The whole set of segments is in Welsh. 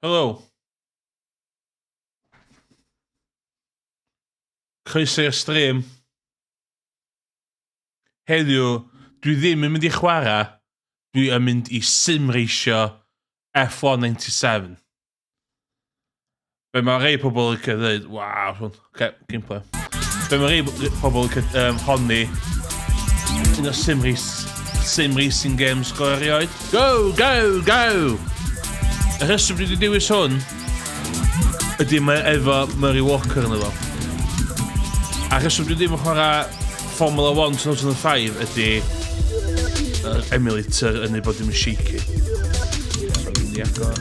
Helo. Croeso i'r stream. Heddiw, dwi ddim yn mynd i chwarae. Dwi yn mynd i simreisio F197. Be mae rei pobl yn cael dweud, waw, gameplay. Be mae rei pobl yn cael honni un o'r sim racing games go erioed. Go, go, go! Y rheswm dwi wedi dewis hwn ydy mae efo Murray Walker yn efo. A rheswm dwi ddim yn chwarae Formula 1 2005 ydy emulator yn ei bod ddim yn shaky. So dwi'n mynd i agor.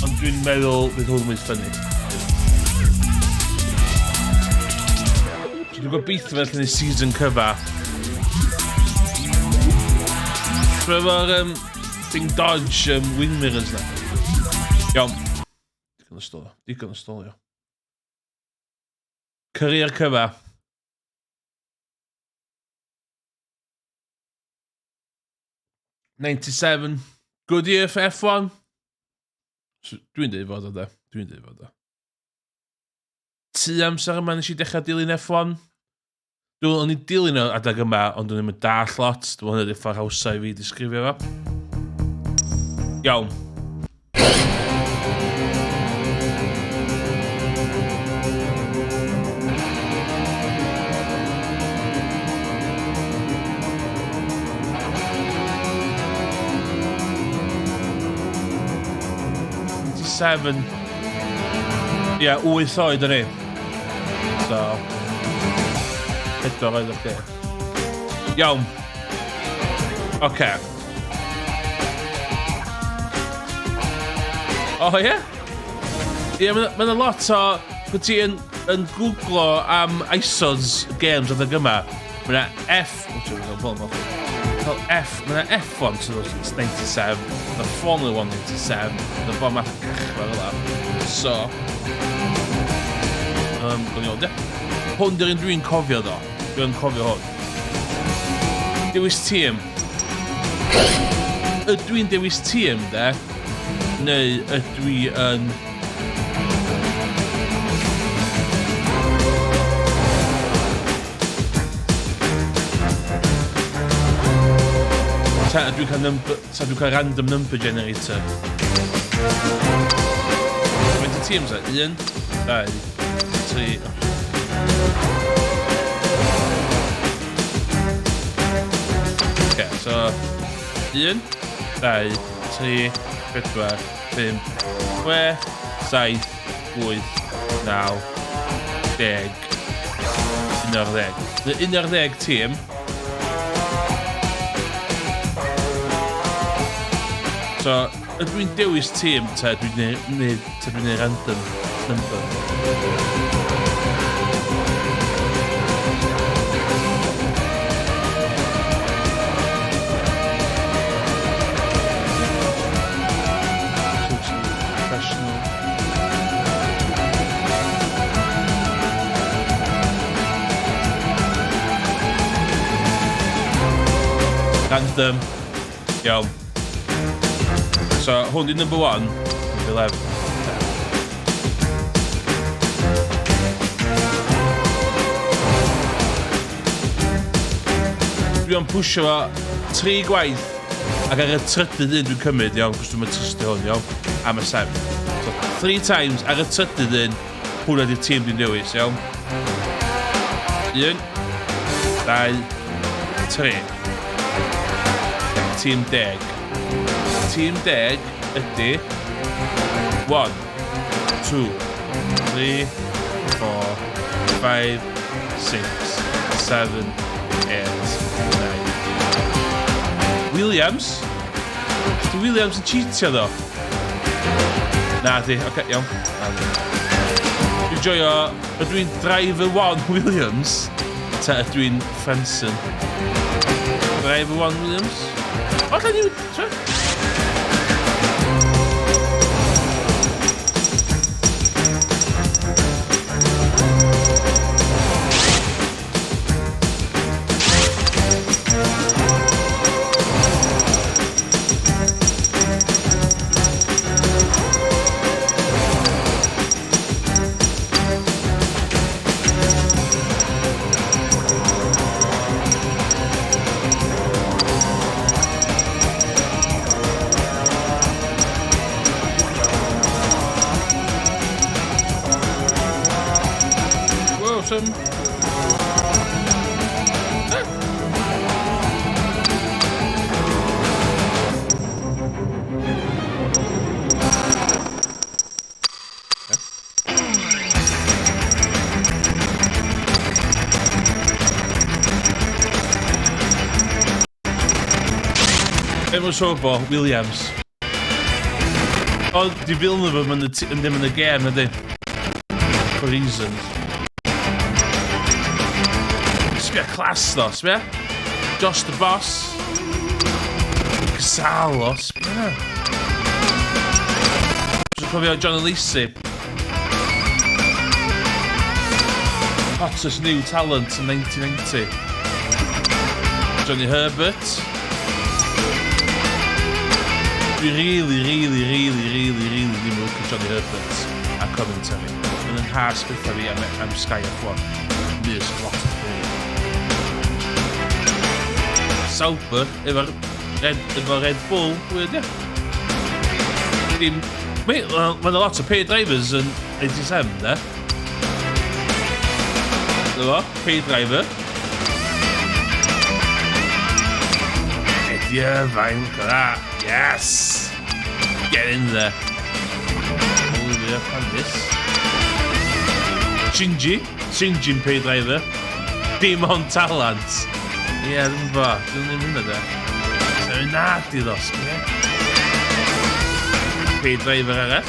Ond dwi'n meddwl bydd hwn yn ffynnu. So dwi'n gobeithio fel yn y season cyfa. So efo'r thing dodge wing mirrors na. Iawn. Digon o stolio. Career cyfa. '97. Good year for F1. So, dwi'n dweud fod o de. Ti amser yma nes i dechrau dilyn F1. O'n i dilyn o adag yma, ond o'n i'n dall lot. Dwi'n hwnna diffo'r hawsau i fi disgrifio fo. Iawn. '97. Ie, 8 oed yn ei. So, 4 oed o'ch chi. Iawn. Oce. O, ie? Ie, mae'n lot o... Gwyd ti yn googlo am ISOs games adeg yma. Mae'n F... Mae'n F1 97, the Formula 1 97, the bomb math cachfa fel la. So... Gwni o'n de. Hwn dy'r un dwi'n cofio ddo. Dwi'n cofio hwn. Dewis tîm. Ydw i'n dewis tîm, de? Neu ydw i yn... Ta dwi'n cael random number generator. Faint y teams e? 1, 2, 3... Oce, so... 1, 2, 3, 4, 5, 6, 7, 8, 9, 10, 11. Y 11 tîm. So, ydw i'n dewis tîm ta dwi'n neud random number. Professional. Random. Iawn. So, hwn di number 1, number 11. Dwi'n pwysio fo 3 gwaith ac ar y trydydd un dwi'n cymryd, iawn, cos dwi'n trystio hwn, iawn, am y 7. So, 3 times ar y trydydd un, hwnna di'r tîm dwi'n dewis, iawn. 1, 2, 3. Tîm 10. Tîm 10 ydy 1, 2, 3, 4, 5, 6, 7, 8, 9. Williams? Ydy Williams yn cheatio ddo? Na di, oce, iawn. Dwi'n joio, ydw i'n driver 1 Williams? Ta ydw i'n Frenson? Driver 1 Williams? O, lle ni'n... some... Efo Sobo, Williams. O, di Villeneuve yn ddim yn y gêm, ydy. For reasons. Sbia class, ddo, sbia? Josh the Boss. Casalo, sbia. Dwi'n cofio John Alesi. Hottest new talent in 1990. Johnny Herbert. Dwi really ddim yn lwc Johnny Herbert a commentary. Yn has beth fi am Sky F1. There's a lot of things. Sauber, efo Red Bull, wedi. Mae'n a lot of paid drivers yn 87, de. Efo, paid driver. Eddie Irvine, look at that. Yes! Get in there. Olivia Pandis. Shinji'n paid driver. Demon Talent. Ie, ddim bo. Dwi'n ddim yna da. Sa'n nadi ddos, ie. Paid driver arall.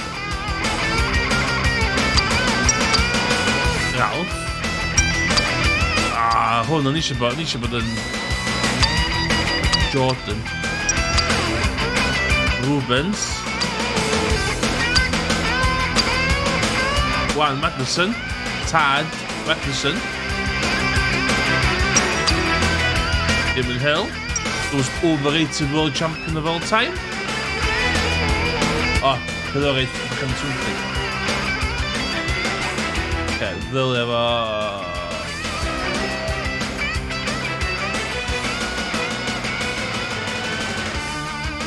Ralph. Hwn o'n eisiau bod yn Jordan. Rubens. Juan Magnussen. Tad Magnussen. Damon Hill. The most overrated world champion of all time. Oh, overrated. Okay, ddylai efo...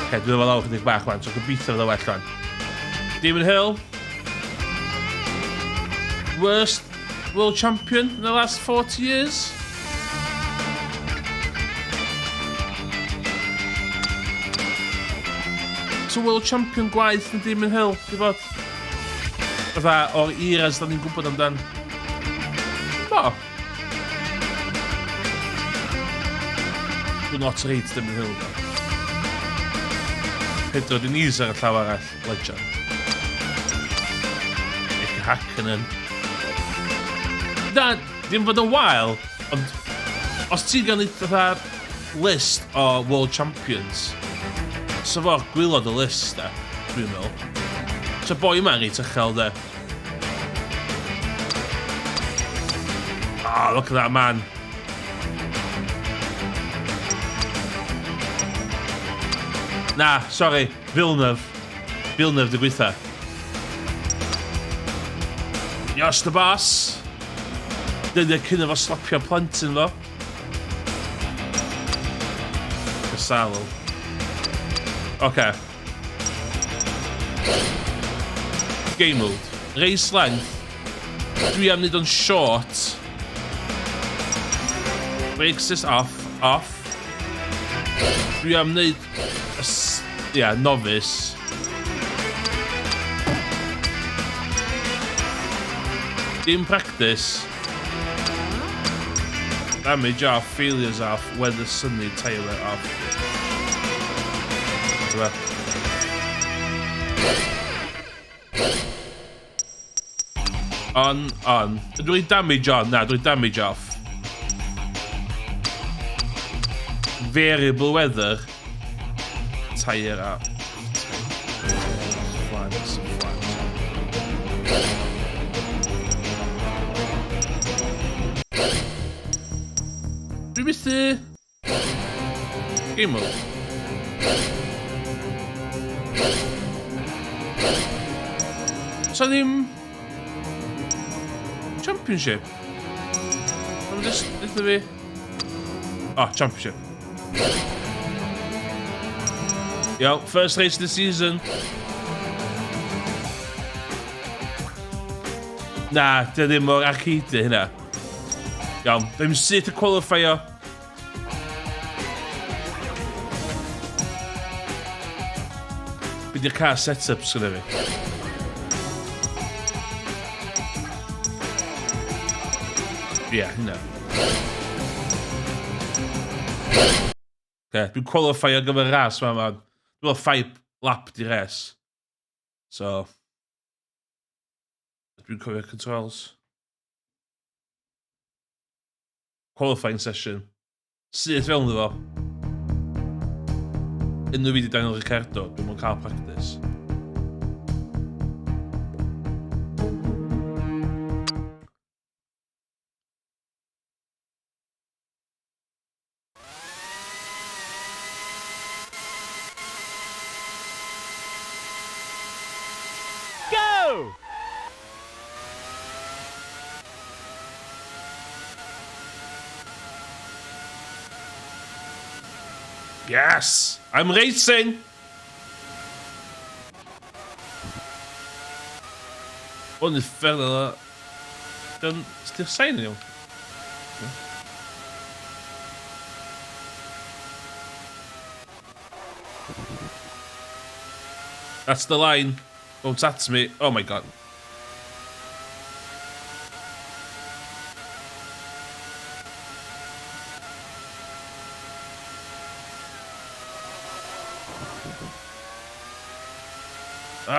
Okay, dwi'n efo lawr chydig bach wan, so gobeithio fydda well wan. Damon Hill. Worst world champion in the last 40 years. So world champion gwaith yn Damon Hill, di bod? Fatha o'r eras da ni'n gwybod amdan. No. Dwi'n not reit Damon Hill, da. Pedro Diniz ar y llaw arall, legend. Eich Hakkinen. Da, dim fod yn wael, ond os ti'n gael neud fatha list o world champions, so fo'r gwylod y list, da, dwi'n meddwl. So boi yma'n reit uchel, da. Oh, look at that man. Na, sorry, Villeneuve. Villeneuve dy gweitha. Josh the Boss. Dyna cyn efo slapio plentyn fo. Casalo. Okay. Game mode. Race length. Dwi am nid o'n short. Brake assist off. Dwi am nid... Yeah, novice. In practice. Damage off, failures off, weather sunny, tyre off. On. Dwi'n damage on, na, dwi'n damage off. Variable weather. Tyre up. Flags. Dwi methu... Game mode. So ddim... Championship. I'm just... Either fi... Oh, championship. Yo, first race of the season. Na, dy ddim o'r arcade hynna. Iawn, ddim syth y qualifier. Bydd i'r car set-up sgynna fi. Ie, hynna. Dwi'n qualifier gyfer ras ma. Dwi'n meddwl 5 lap di res. So. Dwi'n cofio controls. Qualifying session. Syth fewn iddo fo. Unrhyw fi di Daniel Ricciardo, dwi'n mwyn cael practice. Go! Yes! I'm racing! Hwn i ffern yna. Sti'r sain yn iawn. That's the line. Don't at me. Oh my god.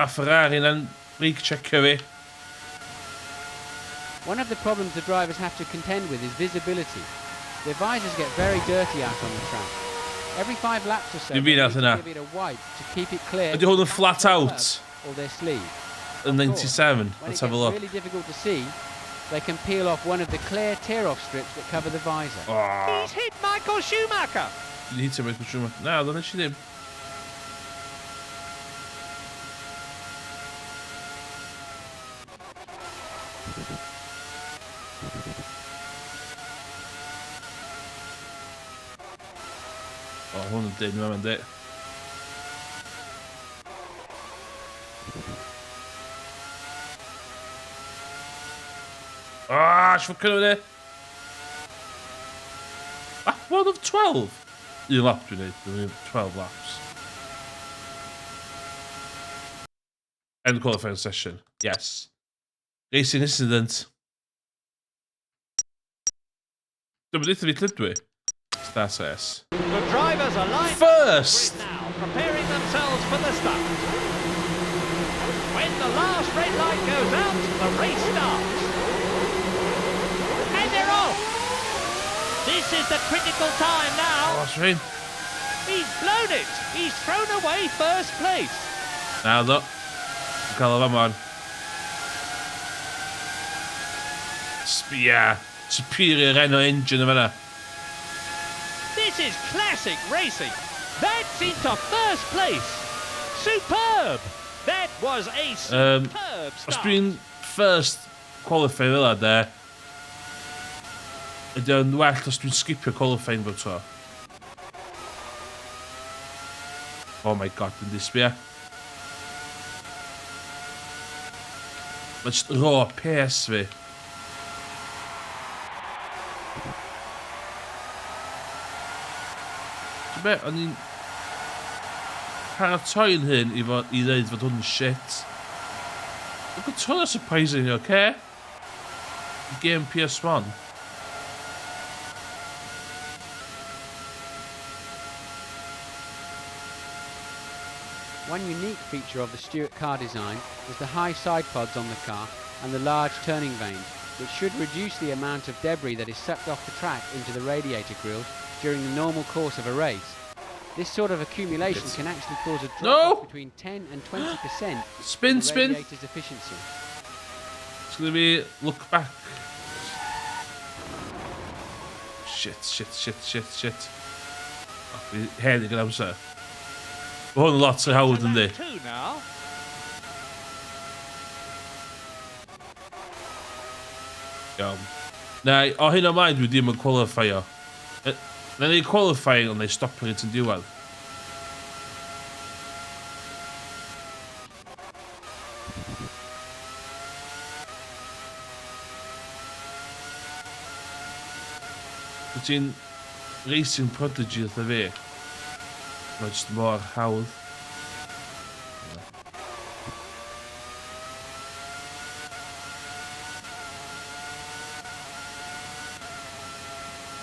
Ferrari and brake checker fi. One of the problems the drivers have to contend with is visibility. Their visors get very dirty out on the track. Every 5 laps or so, You've they been need out to of that. give it a wipe to keep it clear. Ydy hwn yn of flat the out? curb or their sleeve. In 97. When Let's it have a gets look. really difficult to see, they can peel off one of the clear tear-off strips that cover the visor. Oh, He's hit Michael Schumacher. you need to make sure. No, don't actually do. Oh, hwn yn dyn nhw'n mynd. Ah, siwr cynnig ni. Lap 1 of 12? Un lap dwi'n neud, dwi'n neud 12 laps. End qualifying session, yes. Racing incident. Dwi'n mynd eithaf fi llydwi. Start S. The drivers are lined First! up now, preparing themselves for the start. When the last red light goes out, the race starts. And they're off. This is the critical time Oh, now. that's right. He's blown it. He's thrown away first place. Now, look. Dwi'n cael o fan. Yeah, superior Renault engine yma na. This is classic racing. That's into first place. Superb. That was a superb Os start. dwi'n first qualifying fel de, ydy o'n well os dwi'n skipio qualifying fel tro. Oh my god, dwi'n disbio. Mae'n just raw pace fi. Ti'n be, o'n i'n paratoi'n hyn i ddeud fod hwn yn shit. Look at all surprising, okay? Game PS1. One unique feature of the Stewart car design was the high side pods on the car and the large turning vanes, which should reduce the amount of debris that is sucked off the track into the radiator grills during the normal course of a race. This sort of accumulation can actually cause a drop No! of between 10 and 20% Spin, in the spin. radiator's efficiency. It's gonna be look back. Shit. Oh, fi hedig yn amser. Mae hwn yn lot o hawdd yn di. Lap 2 now. Iawn. Neu, o hyn o mlaen dwi ddim yn qualifio. Na ni qualifying ond neu stopio it yn diwedd. Wyt ti'n racing prodigy oedd fi? Mae'n just mor hawdd.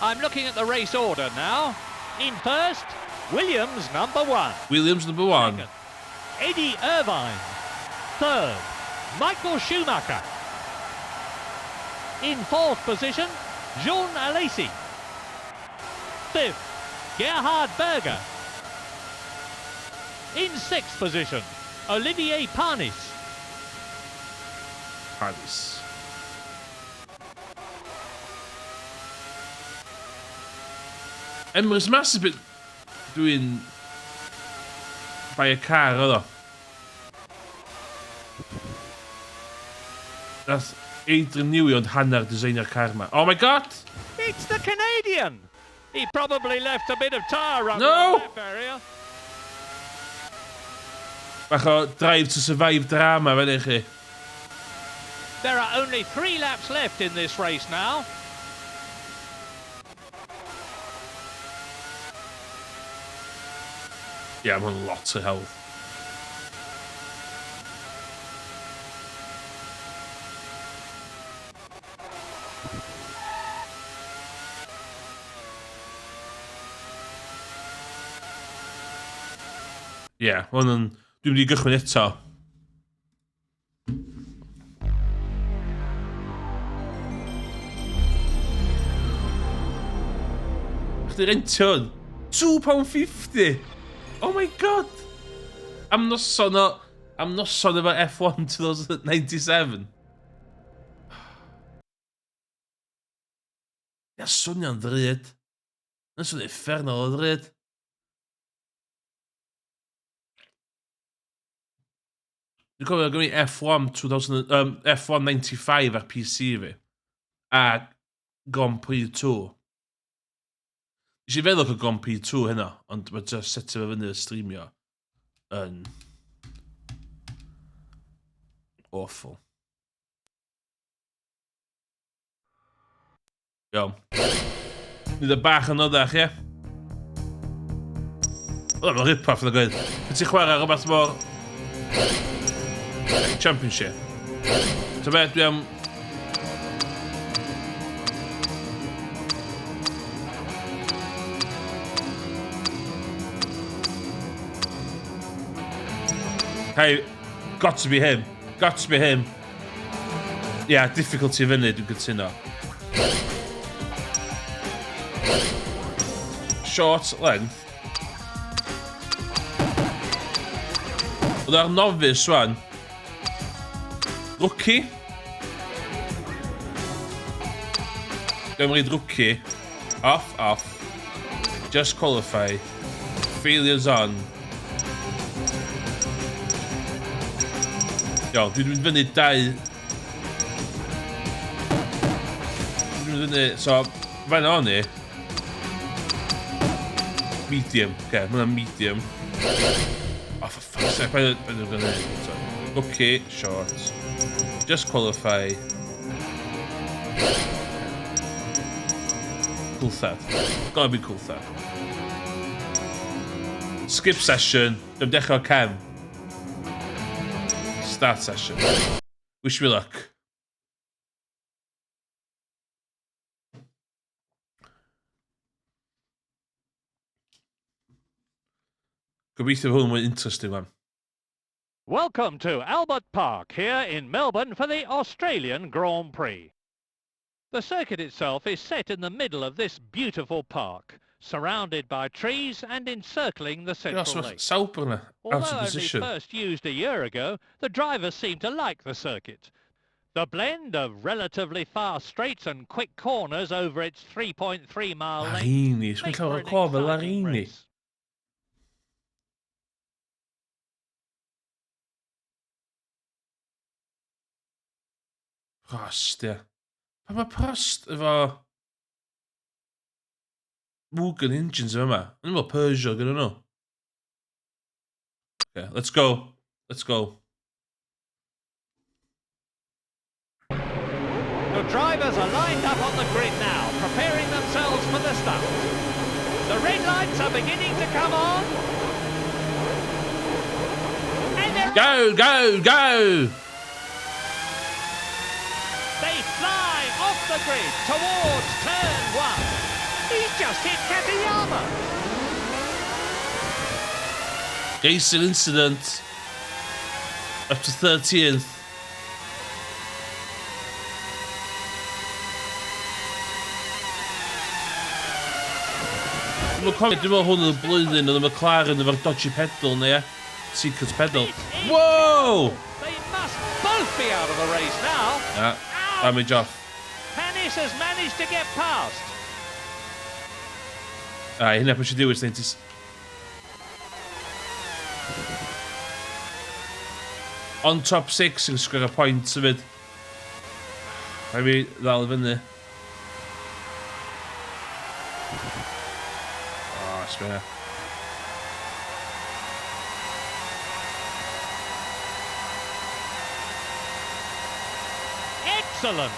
I'm looking at the race order now. In first, Williams number 1. Williams number 1. Second, Eddie Irvine. Third, Michael Schumacher. In fourth position, Jean Alesi. Fifth, Gerhard Berger. In sixth position, Olivier Panis. Panis. Emrys massive bit doing by a car, oedd o. That's Adrian Newey ond hanner designer car ma. Oh my god! It's the Canadian. He probably left a bit of tyre rubber No! in that area. Bach o Drive to Survive drama, fe chi. There are only 3 laps left in this race now. Yeah, I'm on lots of health. Yeah, hwn yn... Dwi'n mynd i gychwyn eto. Chdi rentio hwn? £2.50! Oh my god! Am noson efo F1 2097. Ia, swnio'n ddryd. Yn swnio effernol o ddryd. Dwi'n cofio gymryd F1 F1 95 ar PC fi. A Grand Prix 2. Nes i feddwl o Grand Prix 2 hynna, ond mae just setio fe fyny y streamio yn awful. Iawn. Nid y bach yn oddach, ie? O, mae'n rip-off yn y gwaith. Wyt ti'n chwarae rhywbeth mor... Championship. So beth, dwi am... Hey, got to be him. Got to be him. Yeah, difficulty fyny, dwi'n gytuno. Short length. Oedd ar novice rwan. Rookie. Gymryd rookie. Off, off. Just qualify. Failures on. Iawn, dwi'n mynd fyny 2. Dwi'n mynd fyny, so, fan o'n i. Medium, oce, mae hwnna'n medium. Oh, for fuck's sake, pa'n dwi'n fyny. Okay, short. Just qualify. Cool that. Gotta be cool that. Skip session. Dwi'n dechrau cam. Start session. Wish me luck. Gobeithio hwn yn interesting one. Welcome to Albert Park here in Melbourne for the Australian Grand Prix. The circuit itself is set in the middle of this beautiful park, surrounded by trees and encircling the central lake. Although only first used a year ago, the drivers seem to like the circuit. The blend of relatively fast straights and quick corners over its 3.3-mile length Larini, make for an exciting race. Prost, ie. Pa mae Prost efo... Mugen engines yma. Yn efo Peugeot gyda nhw. Okay, let's go. Let's go. The drivers are lined up on the grid now, preparing themselves for the start. The red lights are beginning to come on. And they're Go, go, go! They fly off the grid towards turn 1. He's just hit Katayama. Racing incident. Up to 13th. Dwi'n cofio, dwi'n meddwl hwn yn y blwyddyn oedd y McLaren efo'r dodgy pedal neu e? Secret pedal. Whoa! They must both be out of the race now. Damage off. Panis has managed to get past. Hynna pwy sy'n dewis neint. On top 6 yn sgwr y pwynt sefyd. Rhaid fi ddal i fyny. Sbynna. Excellent.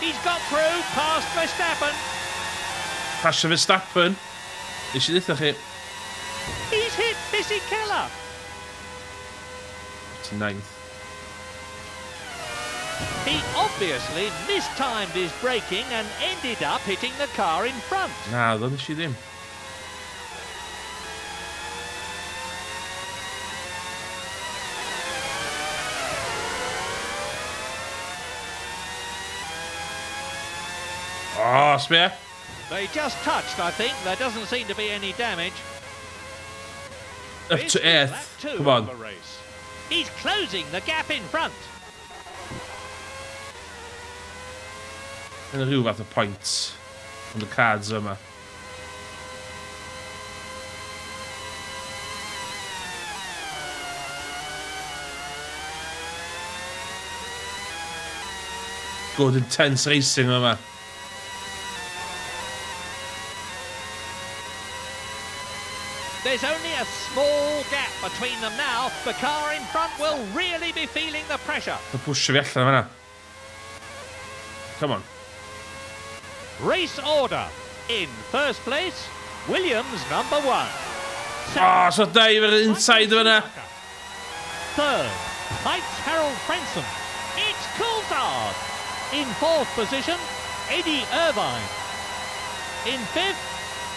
He's got through past Verstappen. Pasio Verstappen. Nes i dditha chi. He's hit Missy Keller. To 9th. He obviously mistimed his braking and ended up hitting the car in front. Na, ddo nes i ddim. Oh, spare. They just touched, I think. There doesn't seem to be any damage. Up This to is 8th. lap 2 Come of on. the race. He's closing the gap in front. Yn rhyw fath o points. On the cards yma. Good intense racing yma. There's only a small gap between them now. The car in front will really be feeling the pressure. The push fi allan yma. Come on. Race order. In first place, Williams number 1. Oh, so da i fy'r inside yma. Third, Mike's Harold Frenson. It's Coulthard. In fourth position, Eddie Irvine. In fifth,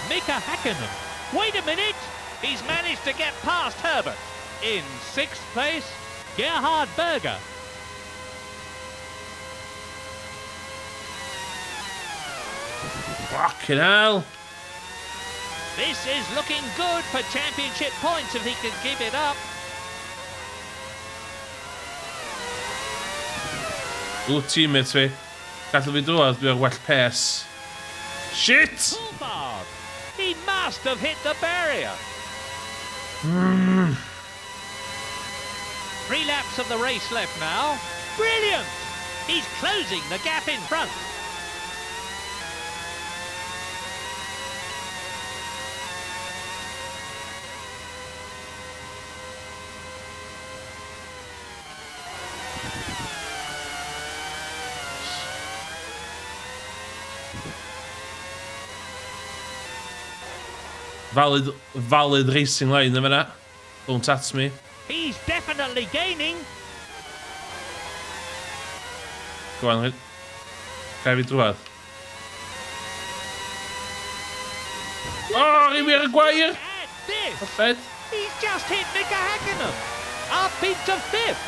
Mika Hakkinen. Wait a minute, he's managed to get past Herbert. In sixth place, Gerhard Berger. Fucking hell. This is looking good for championship points if he can keep it up. Ww, teammate fi. Gadael fi drwodd, dwi'n well pace. Shit! Coulthard. He must have hit the barrier. 3 laps of the race left now. Brilliant! He's closing the gap in front. Valid racing line yma na. Don't at me. He's definitely gaining. Go on, ga i fi drwodd. Oh, i fi'r gwair! At this, Perfed. he's just hit Mika Hakkinen. Up into 5th.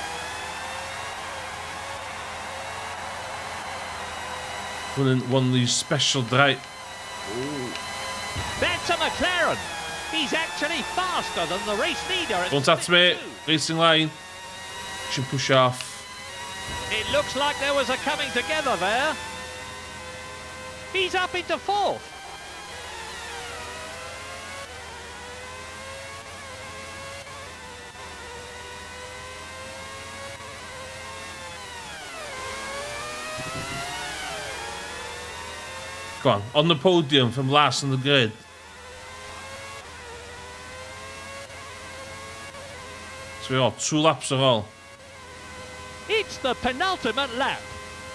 One of these special drive. That's a McLaren. He's actually faster than the race leader at Don't at me. split 2. Racing line. Should push off. It looks like there was a coming together there. He's up into 4th. Go on the podium from last on the grid. So we are 2 laps are all. It's the penultimate lap.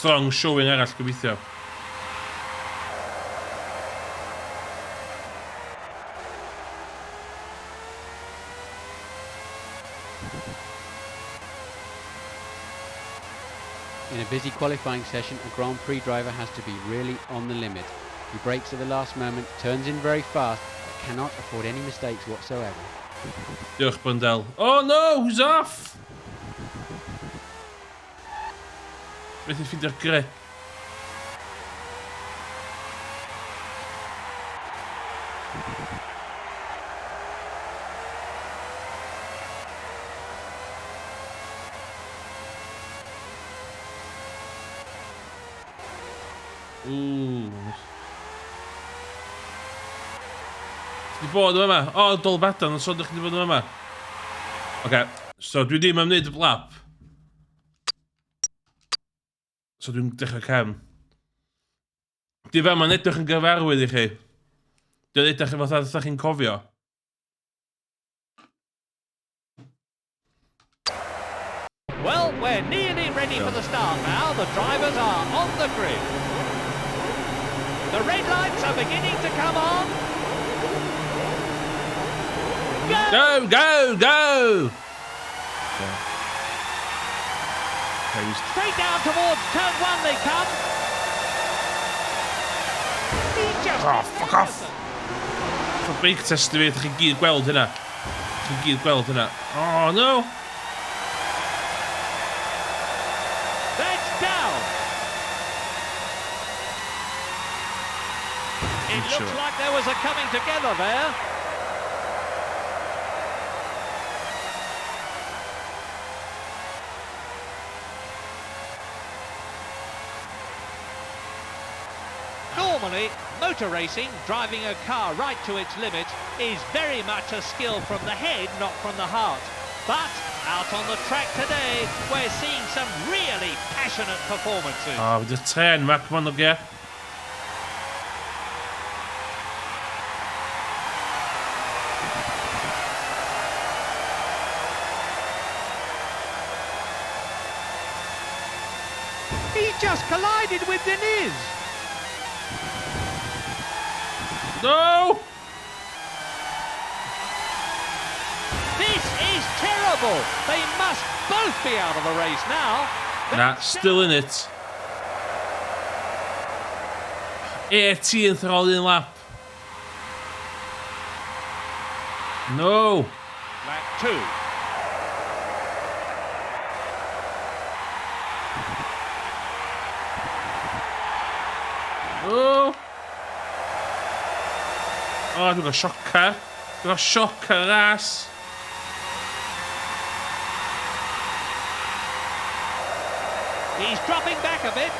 strong showing arall gobeithio. In a busy qualifying session, a Grand Prix driver has to be really on the limit. He brakes at the last moment, turns in very fast, but cannot afford any mistakes whatsoever. Diolch, Blundell. Oh no, who's off? Beth i ffeindio'r grip. Ooh. Di bod yma. O, Dolbadan, so ydych chi di bod yma. Oce, so dwi ddim am wneud y lap. So dwi'n dechrau cefn. Di fe ma'n edrych yn gyfarwydd i chi. Dwi'n edrych yn fatha ddech chi'n cofio. Well, we're nearly ready for the start now. The drivers are on the grid. The red lights are beginning to come on. Go, go, go! Straight down towards turn one they come. He's just fuck off! So brake test fi, ydych chi gyd gweld hynna. Ydych chi gyd gweld hynna. Oh, no! That's down. It looks like there was a coming together there. Normally, motor racing, driving a car right to its limit, is very much a skill from the head, not from the heart. But out on the track today, we're seeing some really passionate performances. Oh, fydd y tren ma, come on, okay. He just collided with Deniz. No! This is terrible. They must both be out of the race now. Nah, still in it. 18th ar ôl un lap. No! Lap 2. Oh! Oh, dwi'n gael sioca. Dwi'n gael sioca ras. He's dropping back a bit.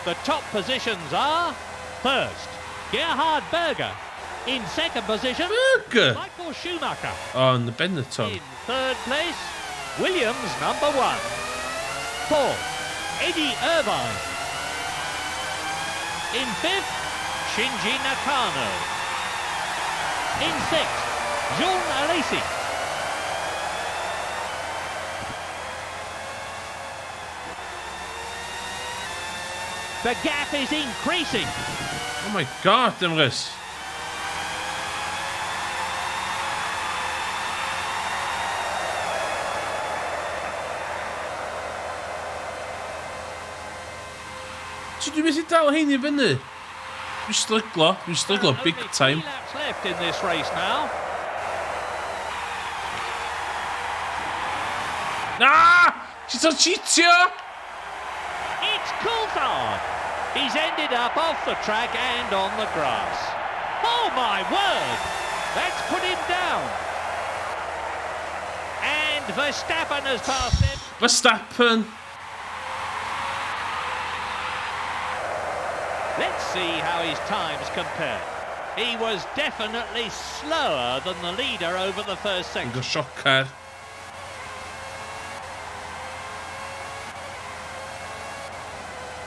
The top positions are first, Gerhard Berger. In second position, Berger? Michael Schumacher. Oh, yn y Benetton. In third place, Williams number 1. Fourth, Eddie Irvine. In fifth, Shinji Nakano. In sixth, Jean Alesi. The gap is increasing. Oh my god, Emrys. So dwi'n methu dal hein i fyny. Dwi'n stryglo big time. 3 laps left in this race now. Ah! She's on cheatio! It's Coulthard. He's ended up off the track and on the grass. Oh my word! That's put him down. And Verstappen has passed him. Verstappen. Let's see how his times compare. He was definitely slower than the leader over the first Dwi'n section. gael siocar.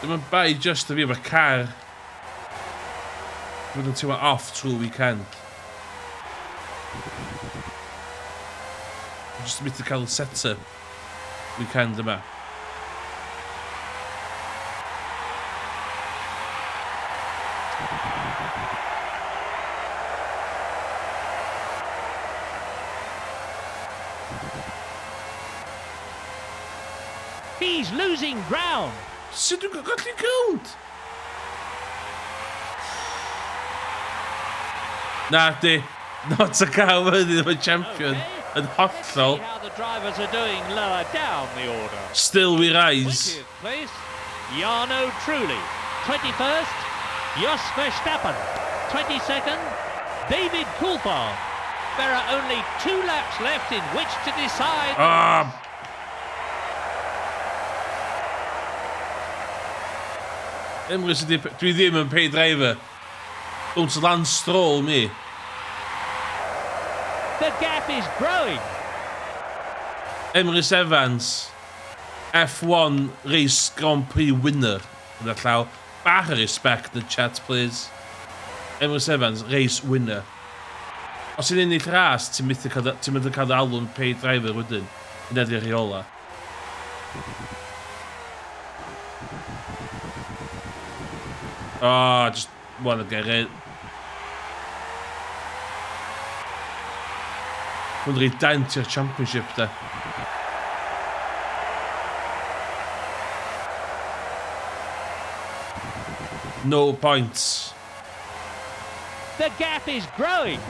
Dwi'n yn bai just o fi efo car. Dwi'n yn teimlo off trwy weekend. Just bit to cael set-up weekend yma. He's losing ground. Sut dwi'n golli ground? Na, di. Not a cow fyny efo champion. Yn Let's see hollol. how the drivers are doing lower down the order. Still we rise. 20th place, Jarno Trulli. 21st, Jos Verstappen. 22nd, David Coulthard. There are only 2 laps left in which to decide. Emrys ydi... Dwi ddim yn pay driver. Don't land Stroll, me. The gap is growing. Emrys Evans. F1 Race Grand Prix winner. Yn y llaw. Bach o respect yn chat, please. Emrys Evans, race winner. Os yw'n ennill ras, ti'n mynd yn cael alw'n pay driver wedyn. Yn edrych rheola. Oh, just want to get it. Hwn rhaid dant i'r championship, da. No points. The gap is growing.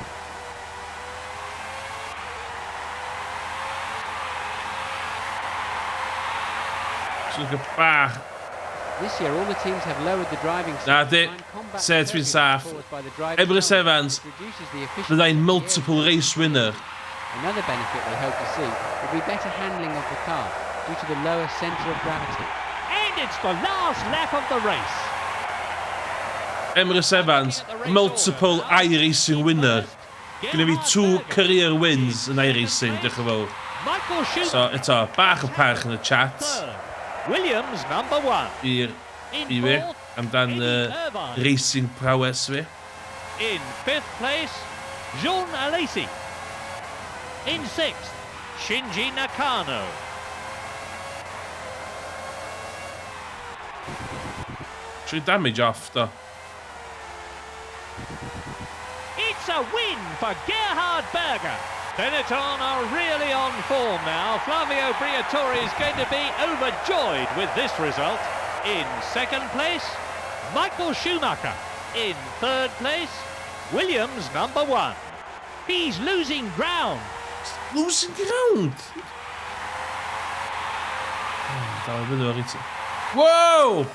So look at bach. This year, all the teams have lowered the driving Na, speed di. to combat Said the fi'n turbulence saff. caused by the driving Emrys noise, Evans, which reduces the efficiency byddai'n of the multiple engine. race winner. Another benefit they hope to see will be better handling of the car due to the lower centre of gravity. And it's the last lap of the race. Emrys Evans, multiple iRacing winner. Gonna be 2 career wins in iRacing, diolch yn fawr. Michael Schumacher. So, eto, bach o parch yn y chat. Third. Williams number 1. I In fi, fourth, amdan Eddie Irvine. racing prowess fi. In 5th place, Jean Alesi. In 6th, Shinji Nakano. Trwy damage off, do. It's a win for Gerhard Berger. Benetton are really on form now. Flavio Briatore is going to be overjoyed with this result. In 2nd place, Michael Schumacher. In 3rd place, Williams number 1. He's losing ground. Losing ground! Dal fyny o'r eto. Whoa!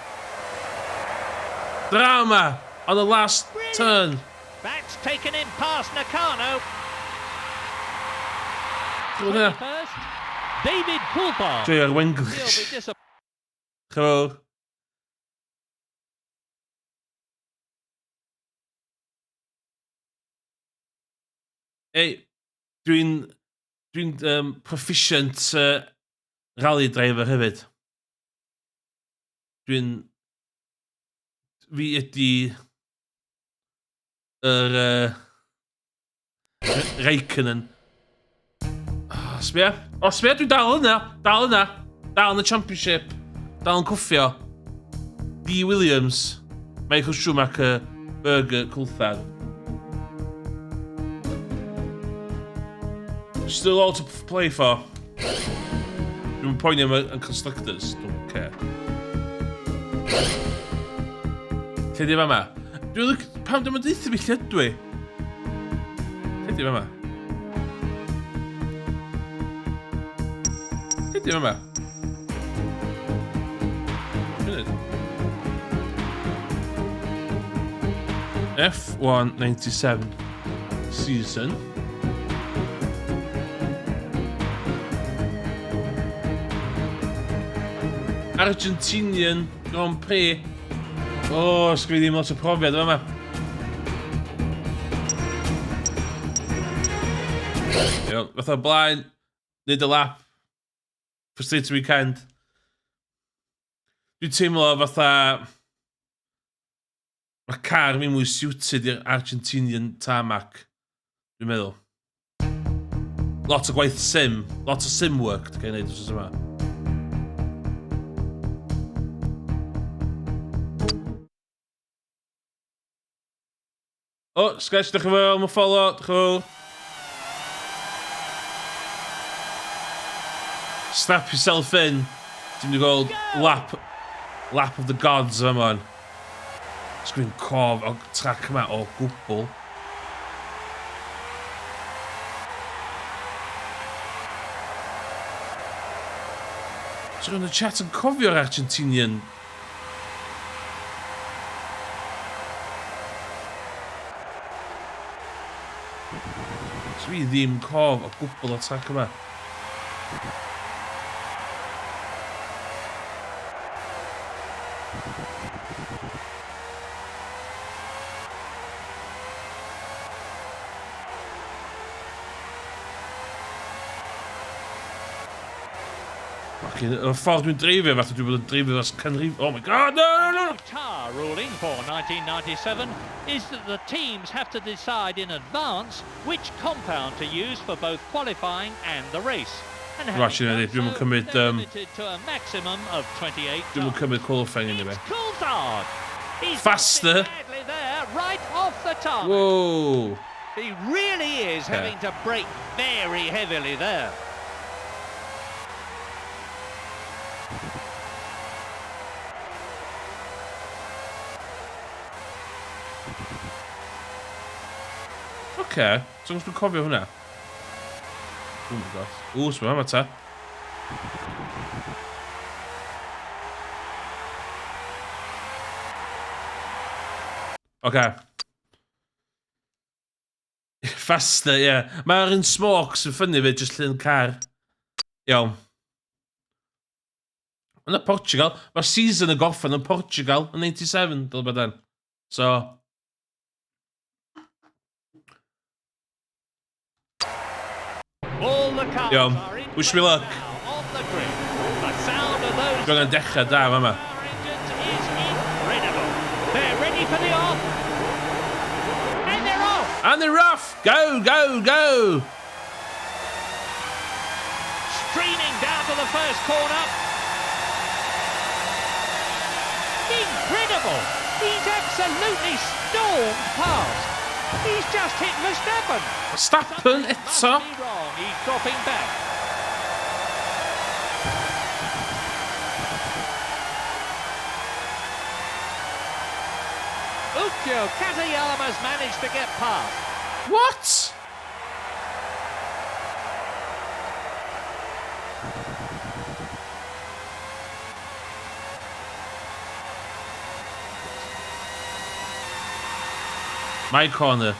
Drama on the last turn. That's taken him past Nakano. Hwna. 21st, David Coulthard. Joy ar He'll Wenglish. be disappointed. Chyfawr. Ei, dwi'n proficient rally driver hefyd. Fi ydi Raikkonen. Sbia? Dwi'n dal yna. Dal yn y championship. Dal yn cwffio. D. Williams. Michael Schumacher. Berger. Coulthard. Still all to play for. Dwi'n poeni am y constructors. Don't care. Lle di fama? Pam dwi'n deitha fi lle dwi? Lle di fama? Lle di fama? Munud. F1 97 season. Argentinian Grand Prix. O, sgwyd ddim lot o profiad yma. Fatha blaen, nid y lap. Frustrated weekend. Dwi'n teimlo fatha... Mae'r car mi'n mwy suited i'r Argentinian tarmac. Dwi'n meddwl. Lot o gwaith sim. Lot o sim work. Dwi'n gwneud os yma. O, sketch, dych chi fel, mae'n follow, dych chi fel. Strap yourself in. Ti'n mynd i gweld lap of the gods yma. Sgwyn cof o trac yma o gwbl. So yn y chat yn cofio'r Argentinian. So fi ddim cof o gwbl o trac yma. Y ffordd dwi'n dreifio, fath o dwi'n bod yn dreifio dros canrif... Oh my god, no! Tar ruling for 1997 is that the teams have to decide in advance which compound to use for both qualifying and the race. And Actually, dwi'n mynd cymryd... limited to a maximum of 28 Dwi'n mynd cymryd qualifying yn It's Coulthard. He's Faster. badly there, right off the top. Whoa! He really is having to brake very heavily there. Okay, so dwi'n cofio hwnna. Oh my god. Ww, sy'n yma ta. Okay. Faster, yeah. Mae'r un smoke sy'n ffynnu fe jyst llun car. Iawn. Yna Portugal. Mae'r season y goffan yn Portugal yn 97, dyl bydan. So... All the cars are in wish me luck. now on the grid. The sound of those Dwi'n dechrau da, yma. power engines is incredible. They're ready for the off. And they're off. And they're off! Go, go, go! Streaming down to the first corner. Incredible. He's absolutely stormed past. He's just hit Verstappen. Verstappen Something eto. must be wrong. He's dropping back. Ukyo Katayama's managed to get past. What? My corner.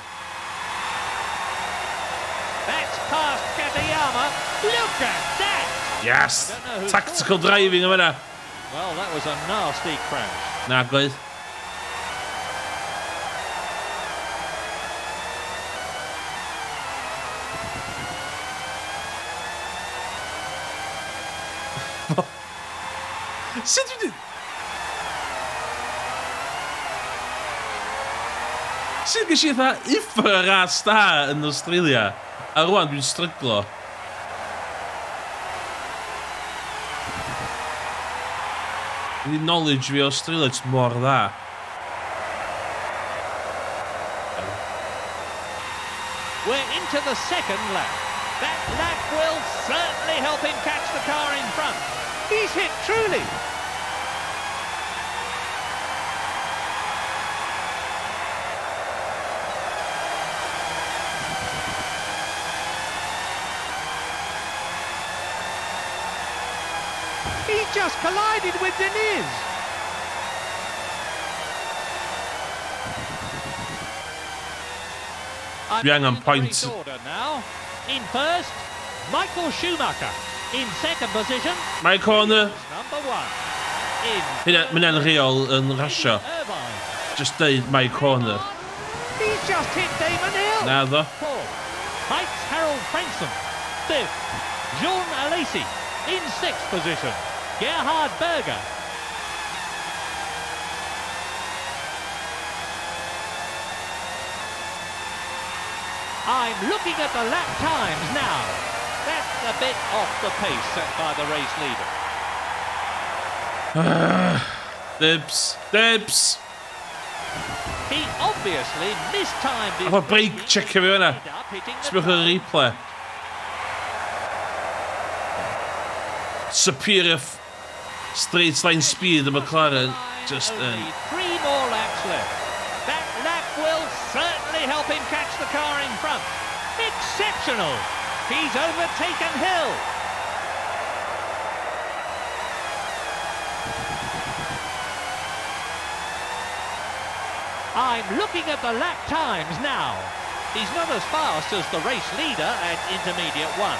That's past Katayama. Look at that. Yes! I don't know who's Tactical driving yma na. Well, that was a nasty crash. Na, gwaith. Sut dwi... Sut gys i eitha uffar a star yn Australia? A rwan dwi'n stryglo. Ydy knowledge fi o Australia jyst mor dda. We're into the second lap. That lap will certainly help him catch the car in front. He's hit truly. He just collided with Deniz. Dwi angen point. Order now. In first, Michael Schumacher. In second position, My corner. number one. In Hynna'n reol yn rasio. Irvine. Just deud my corner. He's just hit Damon Hill. Na ddo. Fourth, Heights Harold Frenson. Fifth, Jean Alesi. In sixth position, Gerhard Berger. I'm looking at the lap times now. bit off the pace set by the race leader. Dibs. He obviously mistimed his Efo brake checio fi hwnna. Sbwch y replay. Superior straight line speed of McLaren. Just Only 3 more laps left. That lap will certainly help him catch the car in front. Exceptional! He's overtaken Hill. I'm looking at the lap times now. He's not as fast as the race leader at intermediate 1.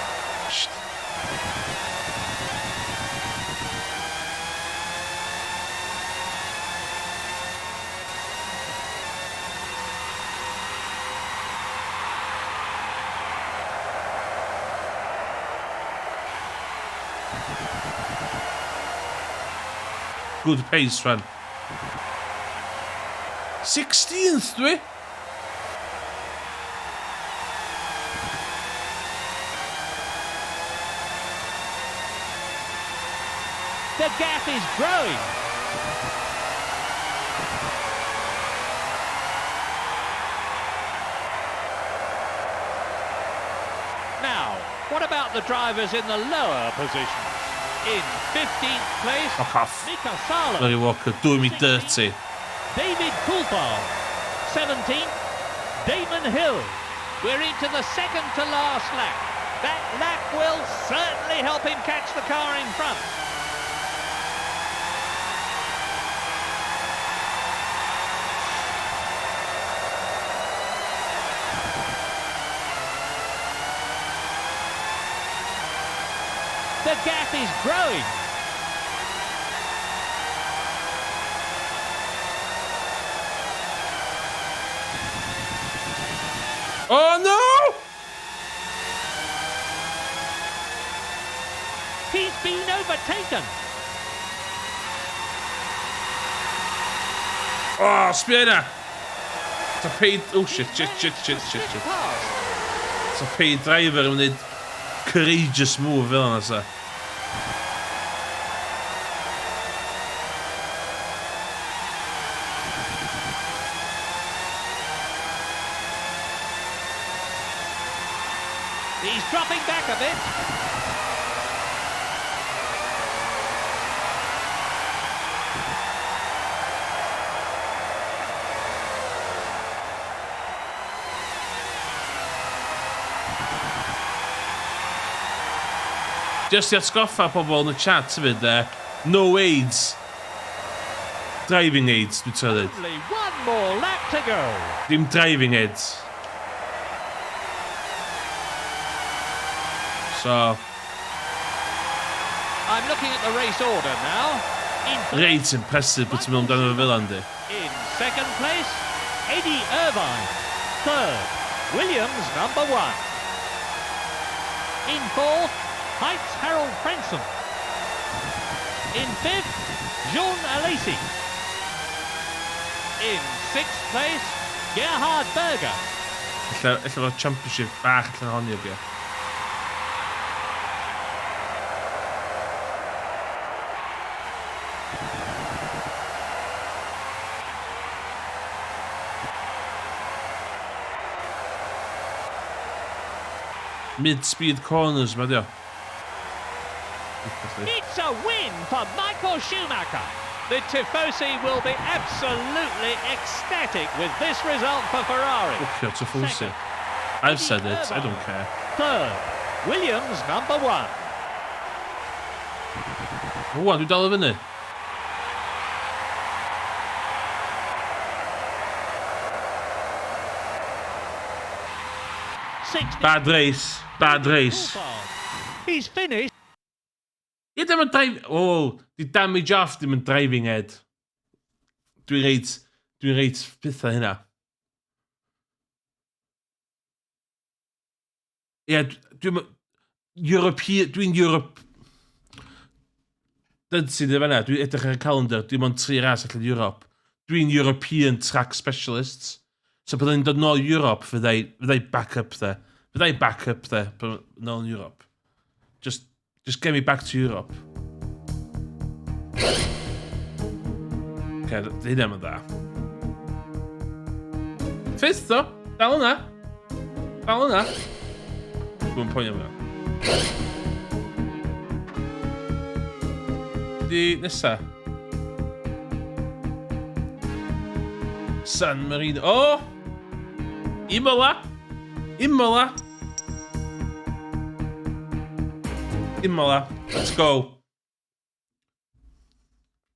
Good pace run. 16th, dwi? The gap is growing. Now, what about the drivers in the lower positions? In 15th place, Fuck off. Mika Salo. Larry Walker, doing me dirty. David Coulthard. 17th, Damon Hill. We're into the second to last lap. That lap will certainly help him catch the car in front. The gap is growing. Oh no! He's been overtaken. Oh, Spiena! It's a paid... Oh shit. Pass. It's a paid driver yn wneud courageous move fel yna, sa. He's dropping back a bit. Just i atgoffa pobl yn y chat hefyd, no aids. Driving aids, dwi'n trydydd. Only one more lap to go. Dim driving aids. So, I'm looking at the race order now. reit impressive bod ti'n mynd amdano fe fel yndi. In second place, Eddie Irvine. Third, Williams number 1. In fourth, Heights Harold Frenson. In fifth, Jean Alesi. In sixth place, Gerhard Berger. Ella fod championship bach allan ohoni o fi. Mid-speed corners, ma dio. It's a win for Michael Schumacher. The Tifosi will be absolutely ecstatic with this result for Ferrari. Wcio, Tifosi. I've said it, I don't care. Third, Williams number 1. O, dwi'n dal o fyny. Bad race. He's finished. Ie, dim yn drive... O, di damage off dim yn driving head. Dwi'n reit pethau hynna. Ie, dwi'n Europe... Dyd sydd efo yna, dwi'n edrych ar y calendar, dwi'n mynd 3 ras allan Europe. Dwi'n European track specialists. So byddai'n dod nôl Europe, fyddai backup there. Nôl yn Europe. Just get me back to Europe. Okay, det är det med det. Fist då? Dal hwnna. Dwi'n poeni am hwnna. Di nesa. San Marino. Oh! Imola. Let's go.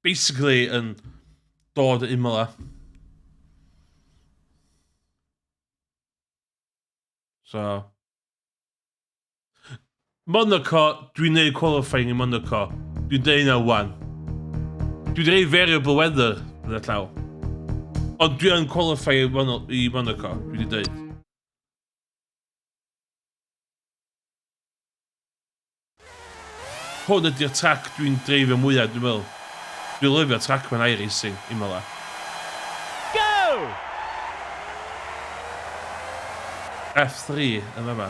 Basically, yn dod Imola. So. Monaco, dwi'n neud qualifying in Monaco. Dwi'n deud na wan. Dwi'n deud variable weather yn y llaw. Ond dwi'n qualify i Monaco, dwi'n deud. Hwn ydy'r track dwi'n dreifio mwyaf, dwi'n meddwl. Dwi'n lyfio track mewn iRacing, Imola. Go! F3 yn yma.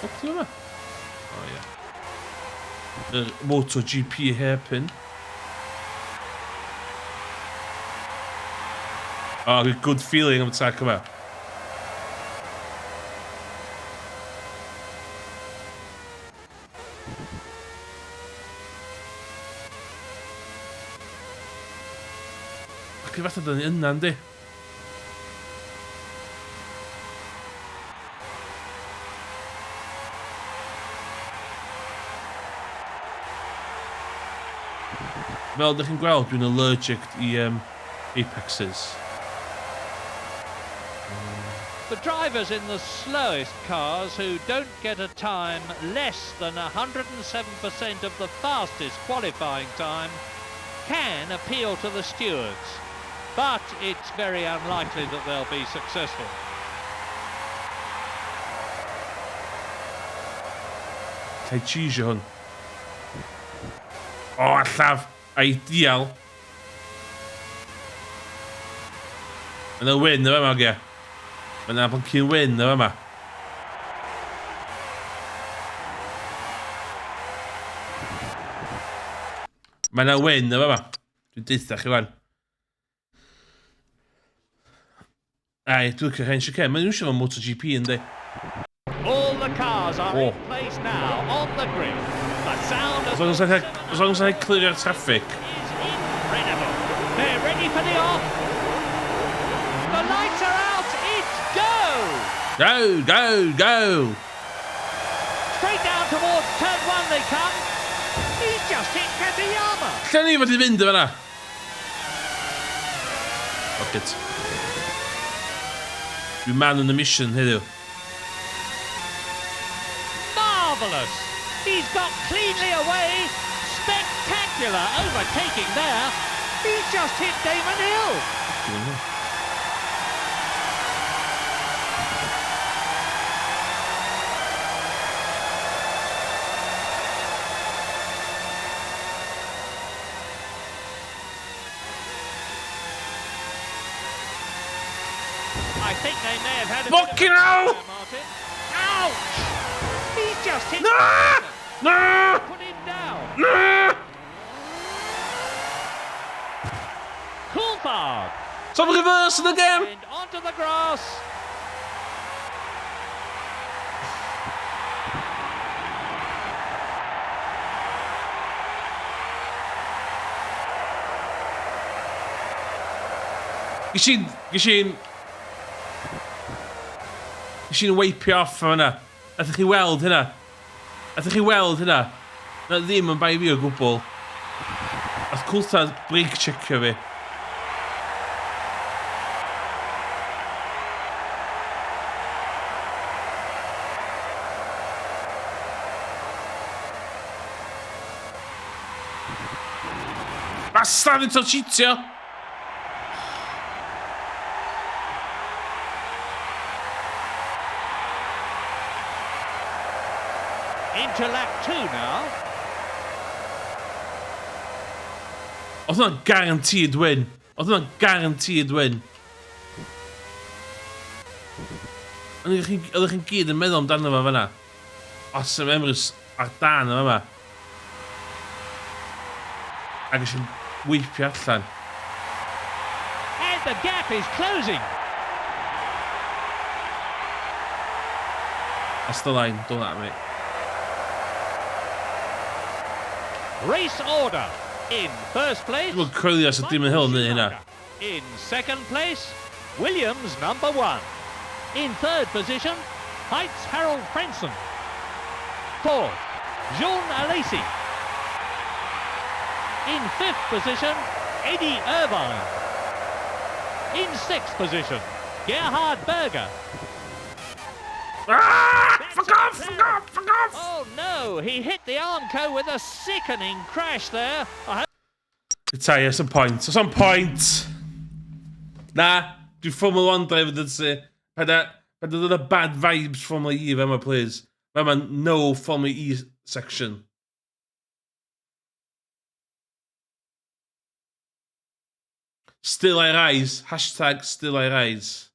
Fuck di yma? O ie. Yr MotoGP hairpin. Oh, good feeling am y track yma. Ac i fatha dyn ni yna, yndi? Fel ydych chi'n gweld, dwi'n allergic i apexes. The drivers in the slowest cars who don't get a time less than 107% of the fastest qualifying time can appeal to the stewards, but it's very unlikely that they'll be successful. Cai cheesio hwn. O, allaf. Ideal. Mae'n y win yma, ge. Mae'n y blyncyn win yma. Mae'n y win yma. Dwi'n deitha chi wan. Ai, dwi'n cael hyn siarad. Mae'n yw'n siarad am MotoGP yndi. All the cars are in place now on the grid. The sound of As long as I clear traffic. is incredible. They're ready for the off. The lights are out. It's go. Go! Straight down towards turn one they come. He's just hit Katayama. Lle ni fod i fynd yma na? Fuck it. Dwi'n man on a mission heddiw. Marvellous. He's got cleanly away. Spectacular overtaking there. He's just hit Damon Hill. I think they may have had a Fucking bit of a hell! there, Martin. Ouch! He's just hit No! No! Put him down. No! Coulthard. Stop reversing again! And onto the grass. Gysyn weipio off o hynna. Ydych chi weld hynna? Na ddim yn bai fi o gwbl. Ath Coulthard brake checio fi. Bastard yn to cheatio! Into lap 2 now. Oedd hwnna'n guaranteed win. Oeddech chi'n gyd yn meddwl amdano fo fanna. Os ym Emrys ar dan yma. Ac eisiau weipio allan. And the gap is closing. That's the line, don't that, mate. Race order. In first place, Dwi'n coelio os ydym yn hil yn hynna. in second place, Williams number 1. In third position, Heights Harold Frenson. Fourth, Jean Alesi. In fifth position, Eddie Irvine. In sixth position, Gerhard Berger. Ah! Fuck off! Fuck off! Fuck off! Oh no, he hit the Armco with a sickening crash there. Retire, some point. Some point! Na, dwi'n Formula 1 driver dyd si. Peda dod bad vibes Formula E fe yma, please. Fe yma no Formula E section. Still I rise. Hashtag still I rise.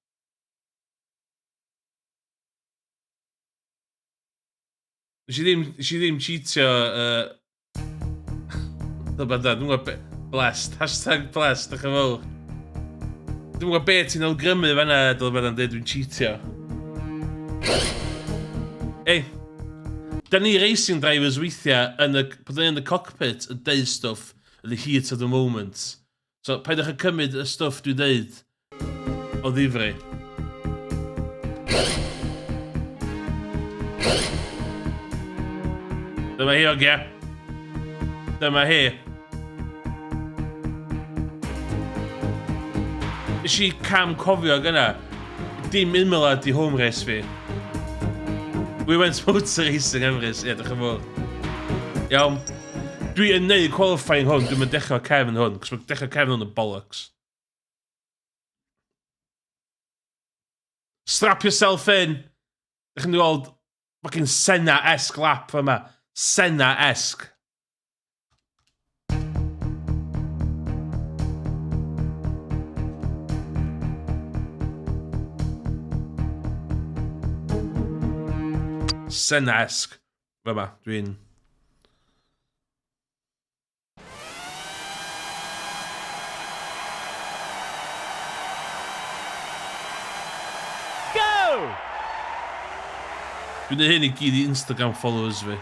Nes i ddim cheatio... Dwi'n gwybod blessed. Hashtag blessed, dych chi'n fawr. Dwi'n gwybod beth ti'n awgrymu fan'na, dwi'n dweud dwi'n cheatio. Ei, da ni racing drivers weithiau bod yn y cockpit yn deud stwff yn the heat of the moment. So, paidwch yn cymryd y stwff dwi'n deud o ddifri. Dyma hi, ogia. Dyma hi. Nes i cam cofio gyna. Dim unmyla di home race fi. We went motor racing Emrys. Ie, dych chi'n fawr. Iawn. Dwi yn neud qualifying hwn. Dwi'n mynd dechrau cefn hwn. Cos mae dechrau cefn hwn yn bollocks. Strap yourself in. Dych chi'n gweld fucking Senna-esque lap yma. Senna-esque. Senna-esque. Yma, dwi'n... Go! Dwi'n neud hyn I gyd I Instagram followers fi.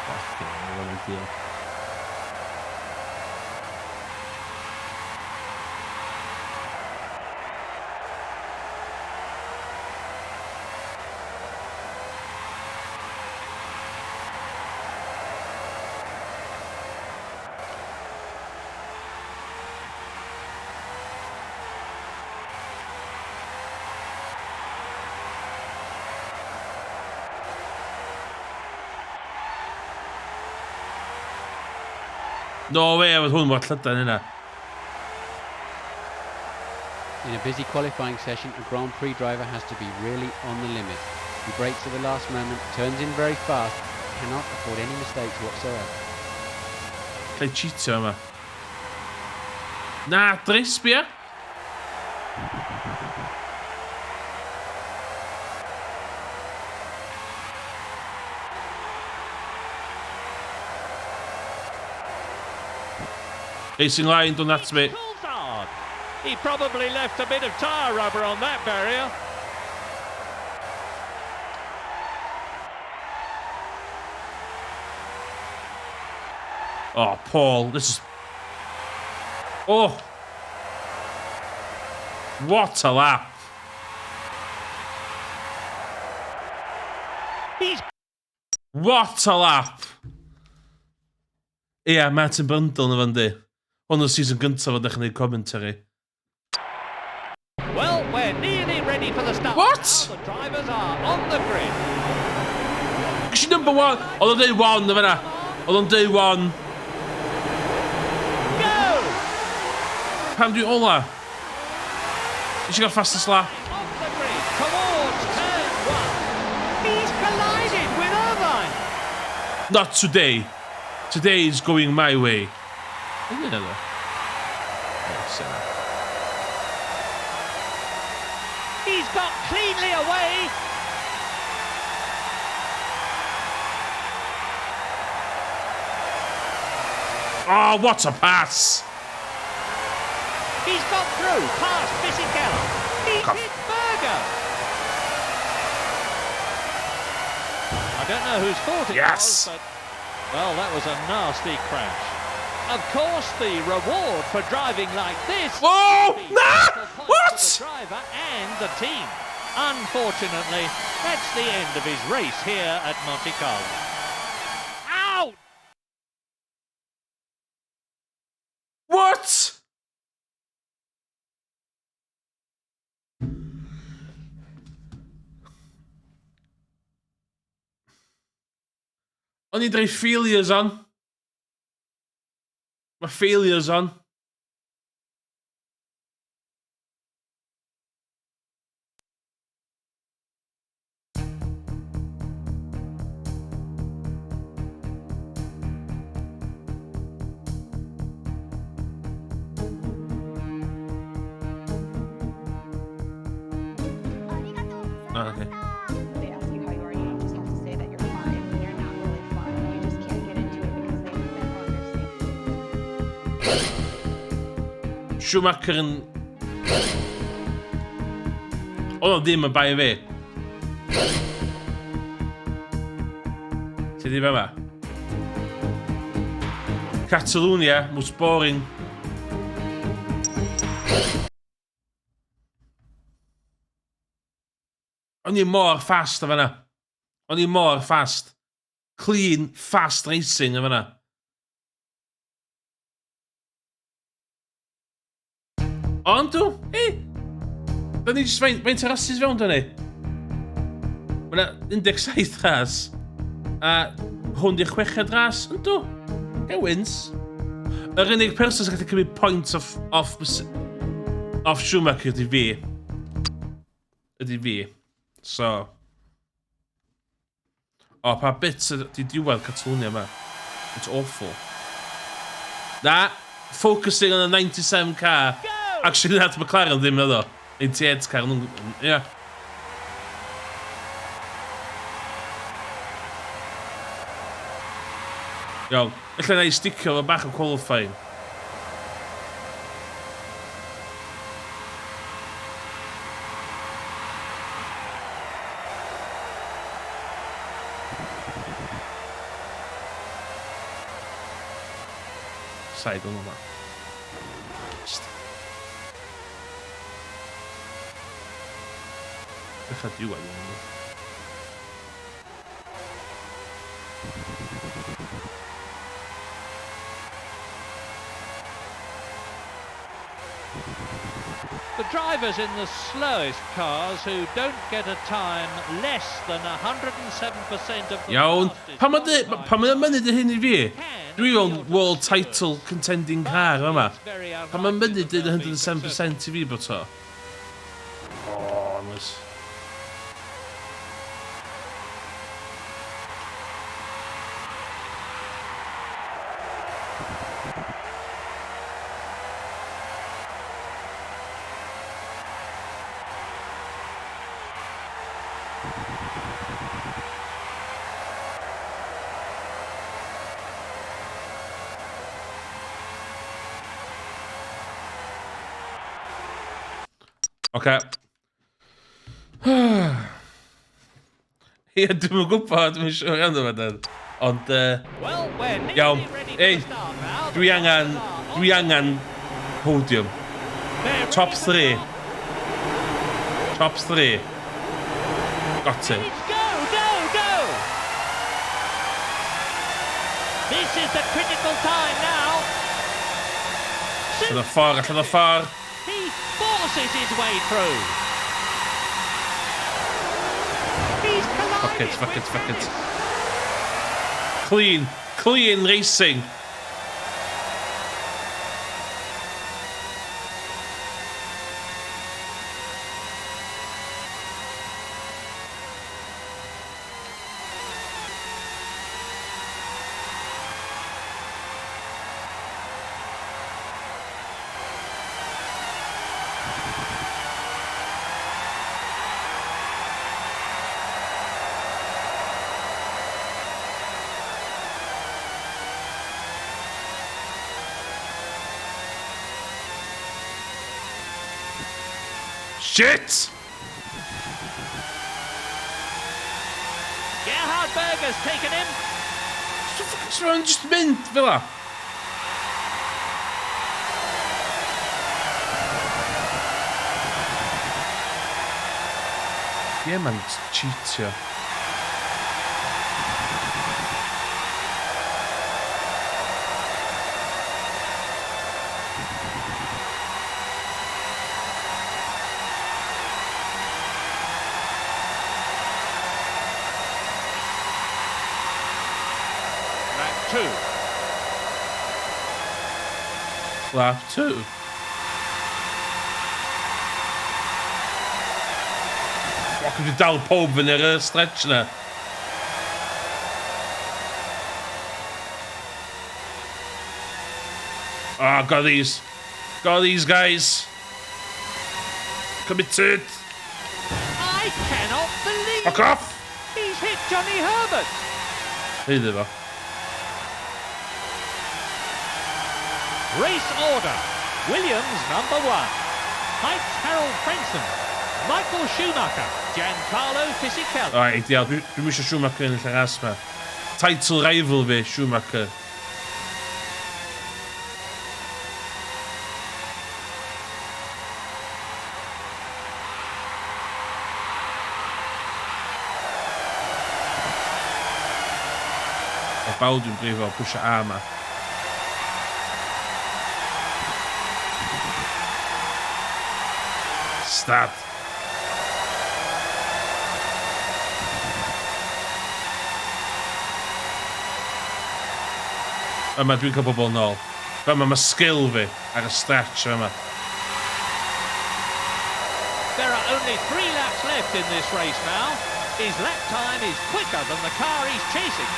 Fucking hell, what a deal. No way, I was hwn mor llydan hynna. In a busy qualifying session, a Grand Prix driver has to be really on the limit. He brakes at the last moment, turns in very fast, cannot afford any mistakes whatsoever. Cael cheatio yma. Na, dris, bia. Racing line, done that to me. Coulthard. He probably left a bit of tyre rubber on that barrier. Oh, Paul, this is... Oh! What a lap! He's What a lap! Ie, Martin Brundle na fan di. Hwn o'r season gyntaf o dechrau neud commentary. well, we're nearly ready for the start. What? Now the drivers are on the grid. Gys i number one? Oedd o'n deud one na fanna. Oedd o'n deud one. Go! Pam dwi ola? Nes i gael fastest lap. Off the grid towards turn 1. He's collided with Irvine. Not today. Today is going my way. Isn't it, though? He's got cleanly away. Oh, what a pass! He's got through past Fisichella. He's Come. hit Berger. I don't know whose fault it Yes. was, but, well, that was a nasty crash. Of course, the reward for driving like this Whoa! is Nah! points What? for the driver and the team. Unfortunately, that's the end of his race here at Monte Carlo. Out! What? O'n i dreu failures on. Mae failures on. Oh, okay. They ask you how you are, you just have to say that you're fine. When you're not really fine, you just can't get into it because they never understand. Schumacher yn... Oedd o ddim yn bai fi. Ti di fe ma? Catalonia, most boring. O'n i mor fast o fanna. O'n i mor fast. Clean, fast racing o fanna. Ond dw, da ni jyst faint o rhasys fewn, da ni. Mae yna 17 ras. A hwn di 6 ras. Ond dw, gewins. Yr unig person sy'n gallu cymryd point off Schumacher ydy fi. Ydy fi. So. O, pa bits di diwedd Catalonia yma. It's awful. Na, focusing on the 97 car. Actually, nad McLaren ddim na ddo. 88 car, yeah. Iawn, ella na i sticio fo bach o qualifying. Side on yma. Ella diwedd yma. The drivers in the slowest cars who don't get a time less than 107% of the Iawn, fastest pan mae'n mynd y hyn I fi, can dwi be o'n your world top title vehicle. contending But car yma. it's very Pan mae'n mynd unlikely I that they'll be 107% I fi bod o. Oh, nice. Oce. Ie, dwi'n gwybod, dwi'n siŵr am yma dyn. Ond, Well, we're nearly iawn. ready Ei, to start now. dwi angen podium. They're Top ready 3. for start. Top 3. Got it. It's go, go, go! This is the critical time now. Allan o ffordd, allan o ffordd. He forces his way through. He's collided Fuck it. with Dennis. Clean racing. Shit! Gerhard Berger's taken him. Mae'n just mynd fel la. Ie, mae'n cheatio. Lap 2. Lap 2. Fuck, dwi'n dal pob yn yr stretch na. Ah, got these. Got these guys. Committed. I cannot believe Fuck off. he's hit Johnny Herbert. Hyd efo. Race order. Williams number 1. Heights Harold Frenson. Michael Schumacher. Giancarlo Fisichella. O, ideal. Dwi'n mysio Schumacher yn y lle ras ma. Title rival fi, Schumacher. O, bawd dwi'n brifo, push A ma. Stad. Yma dwi'n cael bobl nôl. Yma mae skill fi ar y stretch yma. There are only 3 laps left in this race now. His lap time is quicker than the car he's chasing.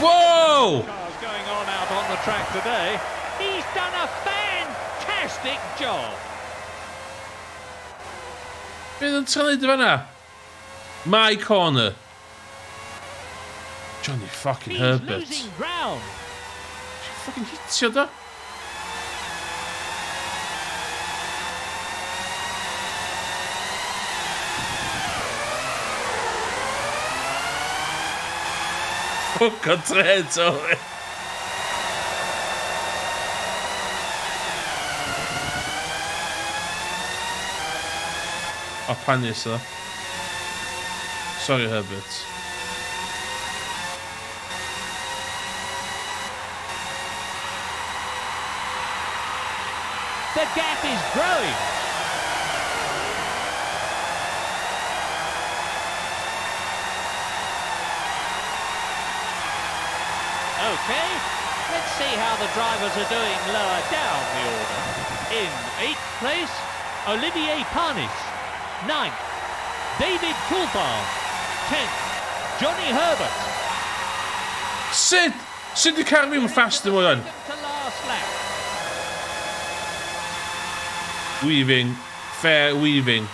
Whoa! Cars going on out on the track today. He's done a fantastic job. Bydd yn tylu dy fanna? My corner. Johnny fucking He's Herbert. losing ground. Fucking hitio da. Fuck o tred o fi. O, panis o. Sorry, Herbert. The gap is growing. Okay, let's see how the drivers are doing lower down the order. In 8th place, Olivier Panis. 9th, David Coulthard. 10th, Johnny Herbert. Sut di cael fi'n faster mwy o'n? To last lap. Weaving. Fair weaving.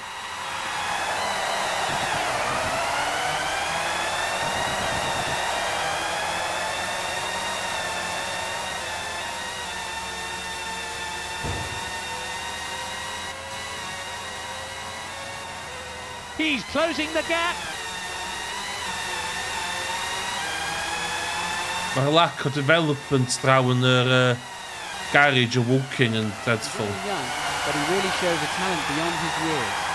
He's closing the gap. Mae'r lack o development draw yn yr garage o Woking yn dreadful. He's young, but he really shows a talent beyond his years.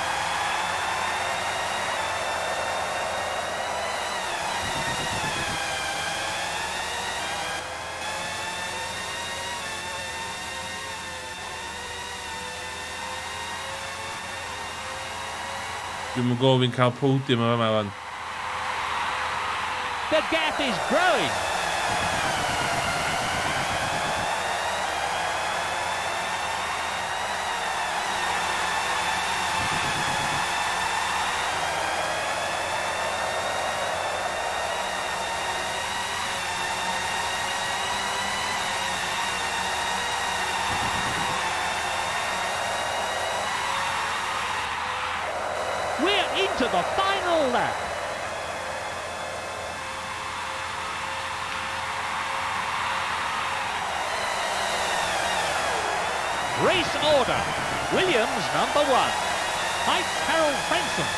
Dwi'n mynd gofyn cael podium yma fan. The gap is growing. We're into the final lap. Race order. Williams number 1. Height Harold Frenson.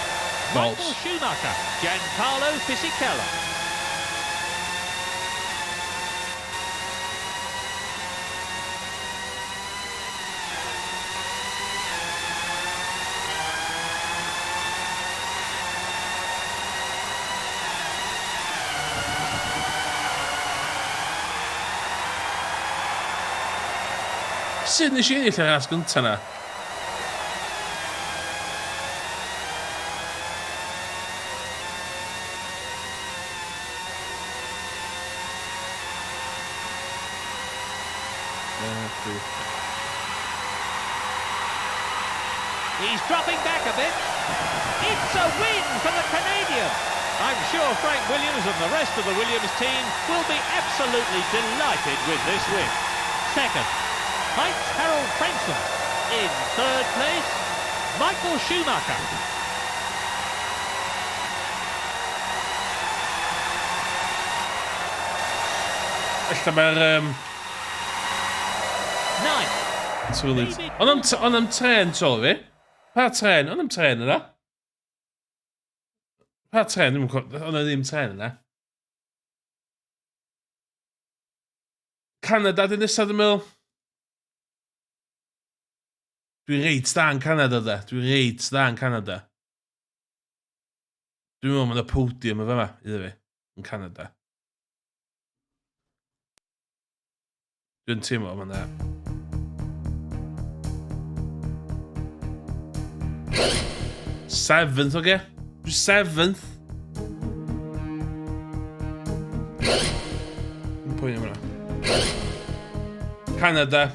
Michael False. Schumacher. Giancarlo Fisichella. Sut nes i ennill yr ras gynta na? He's dropping back a bit. It's a win for the Canadian. I'm sure Frank Williams and the rest of the Williams team will be absolutely delighted with this win. Second, Height Harold Frenson. In third place, Michael Schumacher. Ella mae'r... Ninth, Twylid. Ond am tren, tol fi. Pa tren? Ond am tren yna? Pa tren? Ond ddim tren yna. Canada di nesaf, dwi'n meddwl. Dwi'n reit da yn Canada, da. Dwi'n reit da yn Canada. Dwi'n meddwl mae'n y podium efo yma, iddo fi, yn Canada. Dwi'n teimlo mae'n da. Seventh, okay? Just seventh. Canada.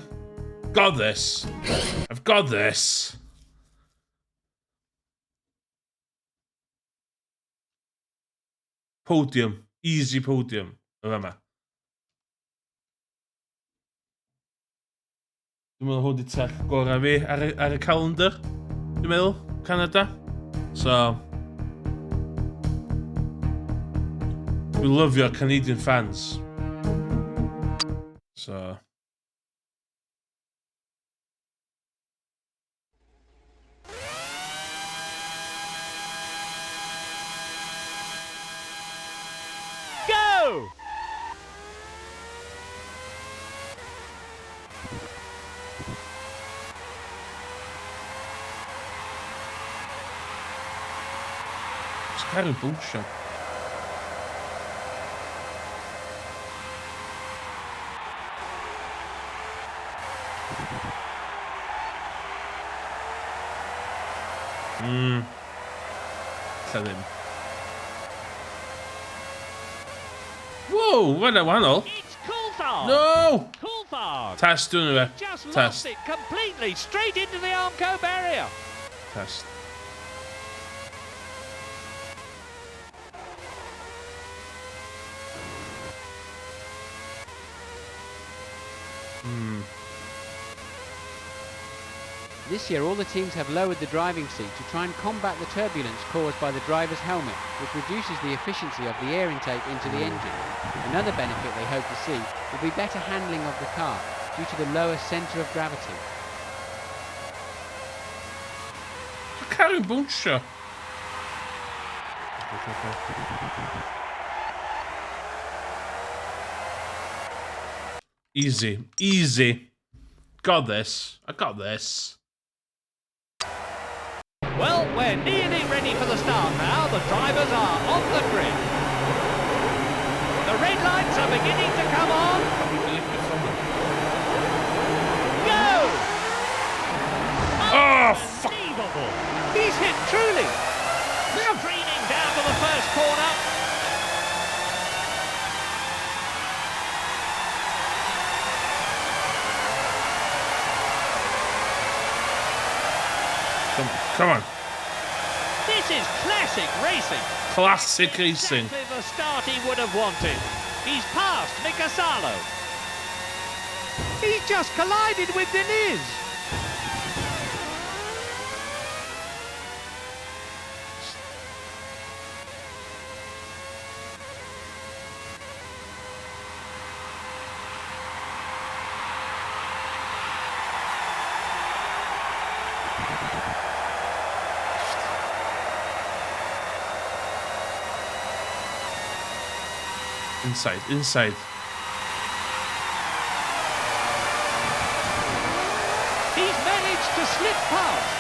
Got this. I've got this. Podium. Easy podium. Yma. Dwi'n meddwl hwn di tech gorau fi ar y calendar. Dwi'n meddwl. Canada. So, we love your Canadian fans. So, go! it's kind of bullshit. Lla ddim. Whoa, what a wahanol. It's Coulthard. No! Coulthard. Test, dwi'n meddwl. Just lost Test. it completely straight into the Armco barrier. Test. This year all the teams have lowered the driving seat to try and combat the turbulence caused by the driver's helmet, which reduces the efficiency of the air intake into the engine. Another benefit they hope to see will be better handling of the car due to the lower centre of gravity. Karen Buncher. Easy. Easy. Got this. I got this. Well, we're nearly ready for the start now. The drivers are on the grid. The red lights are beginning to come on. Go! Oh, fuck. Unbelievable. He's hit truly. Screening down to the first corner. Come on. This is classic racing. Classic racing. Exactly the start he would have wanted. He's passed Mika Salo. He's just collided with Deniz. Inside, inside. He's managed to slip past.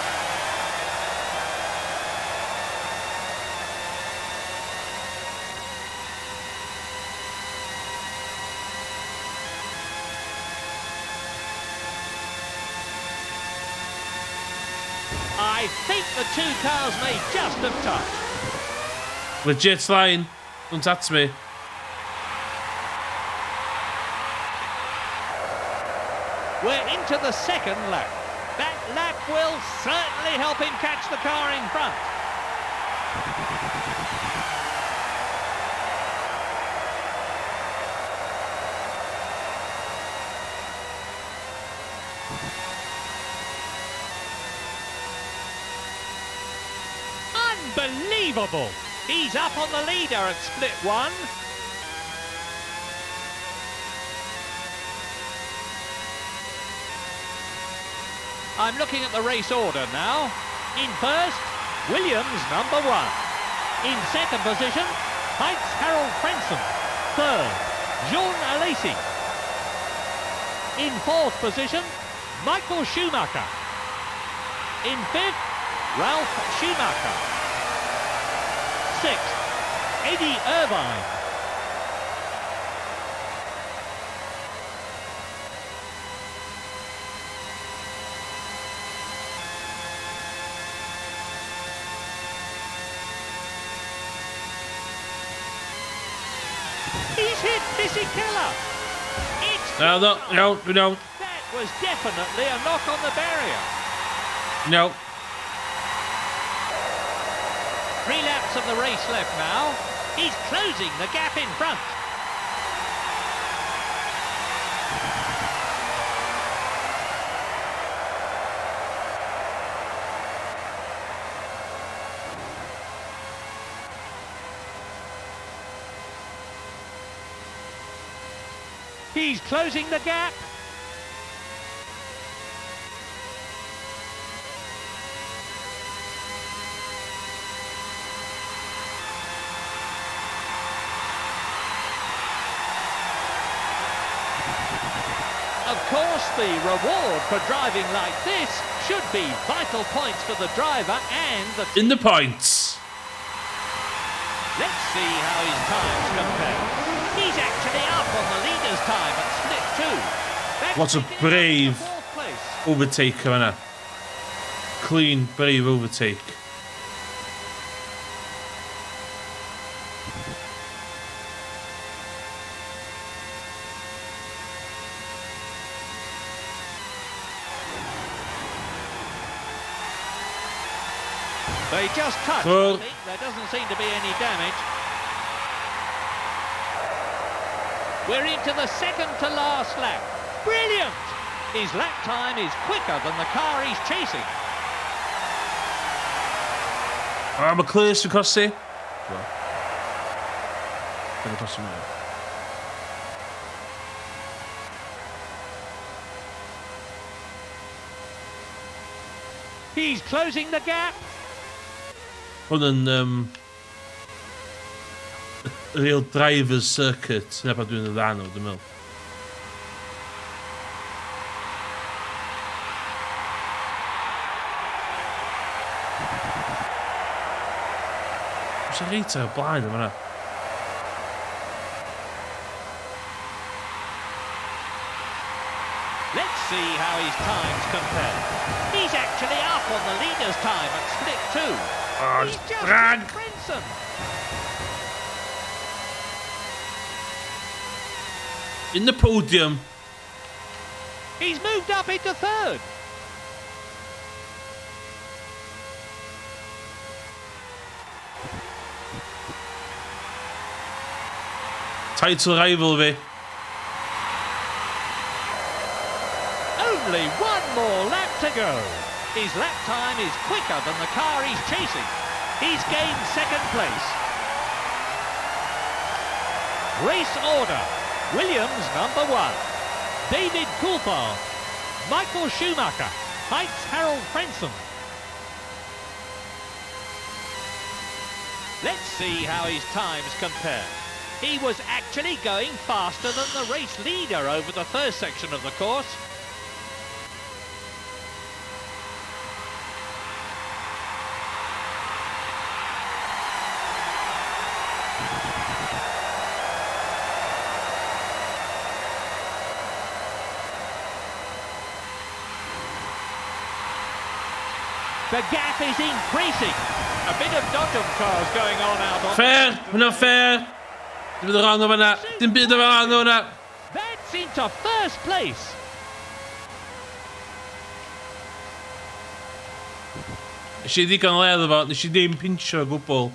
I think the two cars may just have touched. Legit line. Don't touch me. We're into the second lap. That lap will certainly help him catch the car in front. Unbelievable! He's up on the leader at split one. I'm looking at the race order now. In first, Williams, number 1. In second position, Heinz Harold Frentzen. Third, Jean Alesi. In fourth position, Michael Schumacher. In fifth, Ralph Schumacher. Sixth, Eddie Irvine. He's hit Fisichella. It's No. That was definitely a knock on the barrier. No. 3 laps of the race left now. He's closing the gap in front. He's closing the gap. Of course, the reward for driving like this should be vital points for the driver and the team. In the points. Let's see how his times compare. He's actually up on the leader's time at split 2. That's What a taking him up to brave fourth place. overtaker, innit? Clean, brave overtake. They just touched. Well- I think there doesn't seem to be any damage. We're into the second to last lap. Brilliant! His lap time is quicker than the car he's chasing. I'm a clear Sikorsky. Well. Gonna cost him out. He's closing the gap. Gewoon een real drivers circuit. Never doing the Lano, the mill. Ze reed er blind, man. Let's see how his times compare. He's actually up on the leader's time at split 2. Oh, He's just drag. hit Frentzen. In the podium. He's moved up into third. Title rivalry. Only one more lap to go. His lap time is quicker than the car he's chasing. He's gained second place. Race order. Williams, number 1. David Coulthard. Michael Schumacher. Heinz Harold Frentzen. Let's see how his times compare. He was actually going faster than the race leader over the first section of the course. The gap is increasing. A bit of dodgem cars going on out on... Fair, not fair. Dim byd o fan'na. Dim byd o fan'na. That's into first place. Nes i ddigon o ledd efo, nes i ddim pinsio o gwbl.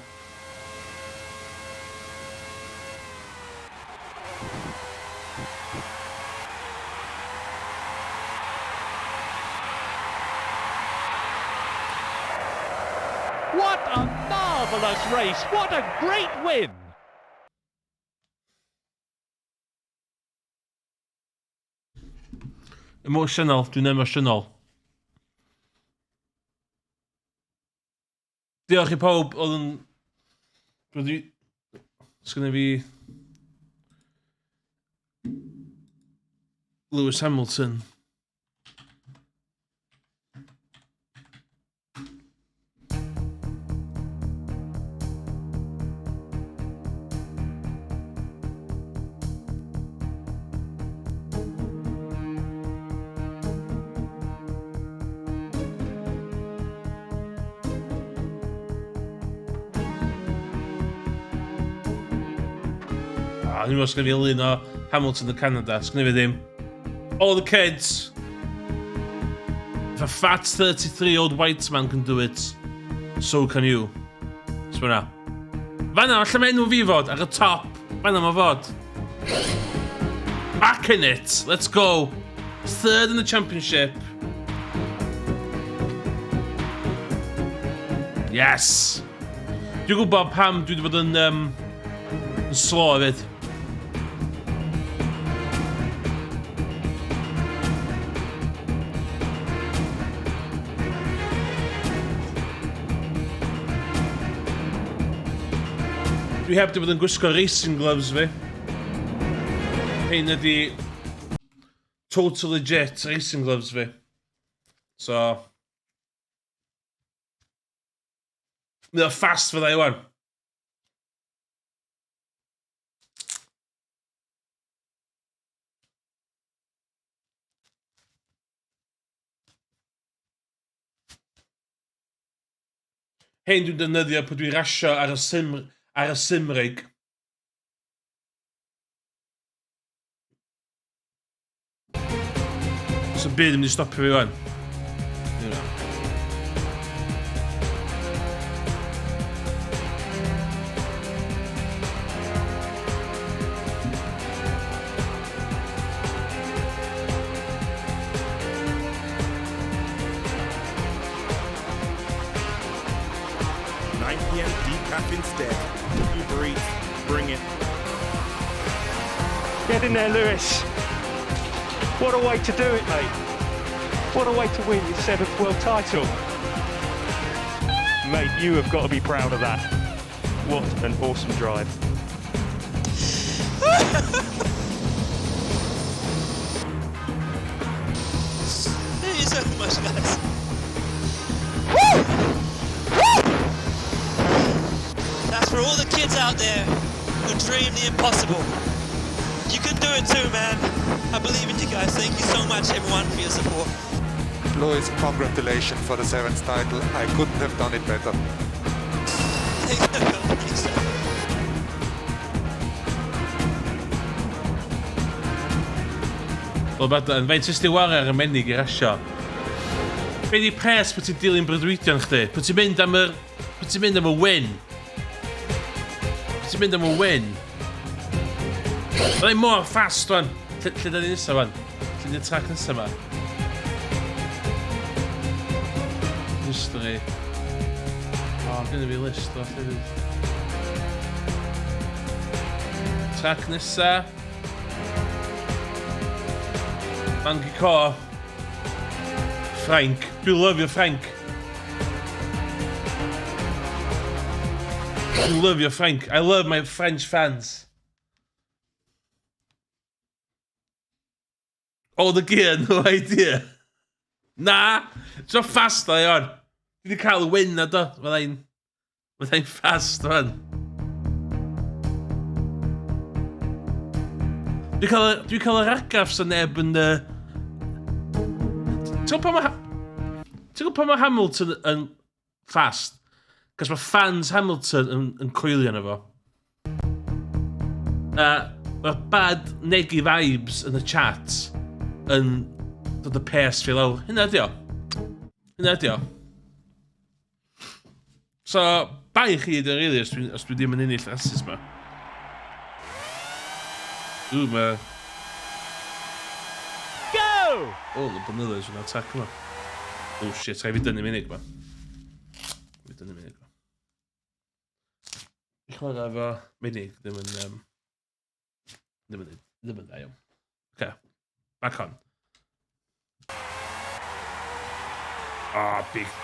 What a marvellous race. What a great win. Emotional, dwi'n emosiynol. Diolch i pawb oedd yn... Sgynna fi... Lewis Hamilton. Dwi'n meddwl sgynna fi lun o Hamilton yn Canada, sgynna fi ddim. All the kids. If a fat 33-year-old white man can do it, so can you. Sbwna. Fanna, allan mae enw fi fod, ar y top. Fanna ma fod. Back in it, let's go. Third in the championship. Yes. Dwi'n gwybod pam dwi wedi bod yn slow hefyd. Dwi heb di bod yn gwisgo racing gloves fi. Hein ydi total legit racing gloves fi. So... Mae o fast fydda i wan. Hein dwi'n defnyddio pan dwi'n rasio ar y Cymraeg. So byd yn mynd i stopio fi wan. Instead, Uber Eats, bring it. Get in there, Lewis. What a way to do it, mate. What a way to win your 7th world title. Mate, you have got to be proud of that. What an awesome drive. Thank you so much, guys. That's for all the kids out there who dream the impossible. You can do it too, man. I believe in you guys. Thank you so much, everyone, for your support. Lewis, congratulations for the 7th title. I couldn't have done it better. Wel, Badan, faint ys di wario ar y menig i rasio? Be di pres bod ti'n dilyn breuddwydion chdi? Bod ti'n mynd am y... Bod ti'n mynd am y win? Bod ti'n mynd am y win? Byddai mor fast, wan. Lle da ni nesa, wan? Lle di'r trac nesa, ma? History. O, gynnu fi list o hefyd. Trac nesa. Mangi Co. Frank. Do love you, Frank. Do love you, Frank. I love my French fans. Oh, the gear, no idea. Na, so fast I on. Dwi wedi cael y win na do. Fyddai'n fast fan. Dwi'n cael yr argraff sy'n neb yn... Ti'n gwybod pan mae Hamilton yn fast? Cos mae fans Hamilton yn coelio yna fo. Mae bad negi vibes yn y chat yn dod y pace fi lawr. Hynna dio. So, bai chi ydyn rili os dwi ddim yn ennill rhasys ma. Ma... Go! Oh, the Bonillas yn attack yma. Oh shit, rhaid fi dynnu munud ma. I chwarae efo munud, ddim yn dda iawn. Okay, back on.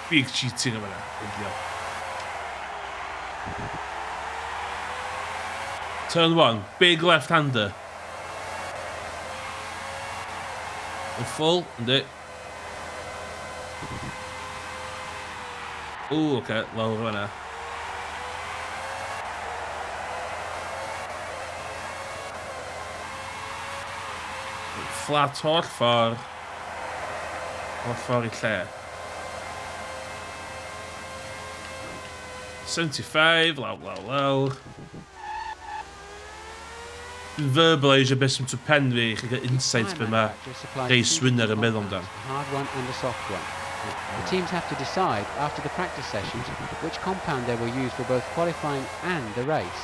Big cheating yma na. Turn 1, big left-hander. Yn full, ynddi. Okay, lawr yna. Flat holl ffordd. Holl ffordd I lle. 75, lawr. Dwi'n verbalisio beth sy'n to pen fi, chi gael insights be mae Race Winner yn meddwl amdan. Hard one and a soft one. The teams have to decide after the practice sessions which compound they will use for both qualifying and the race.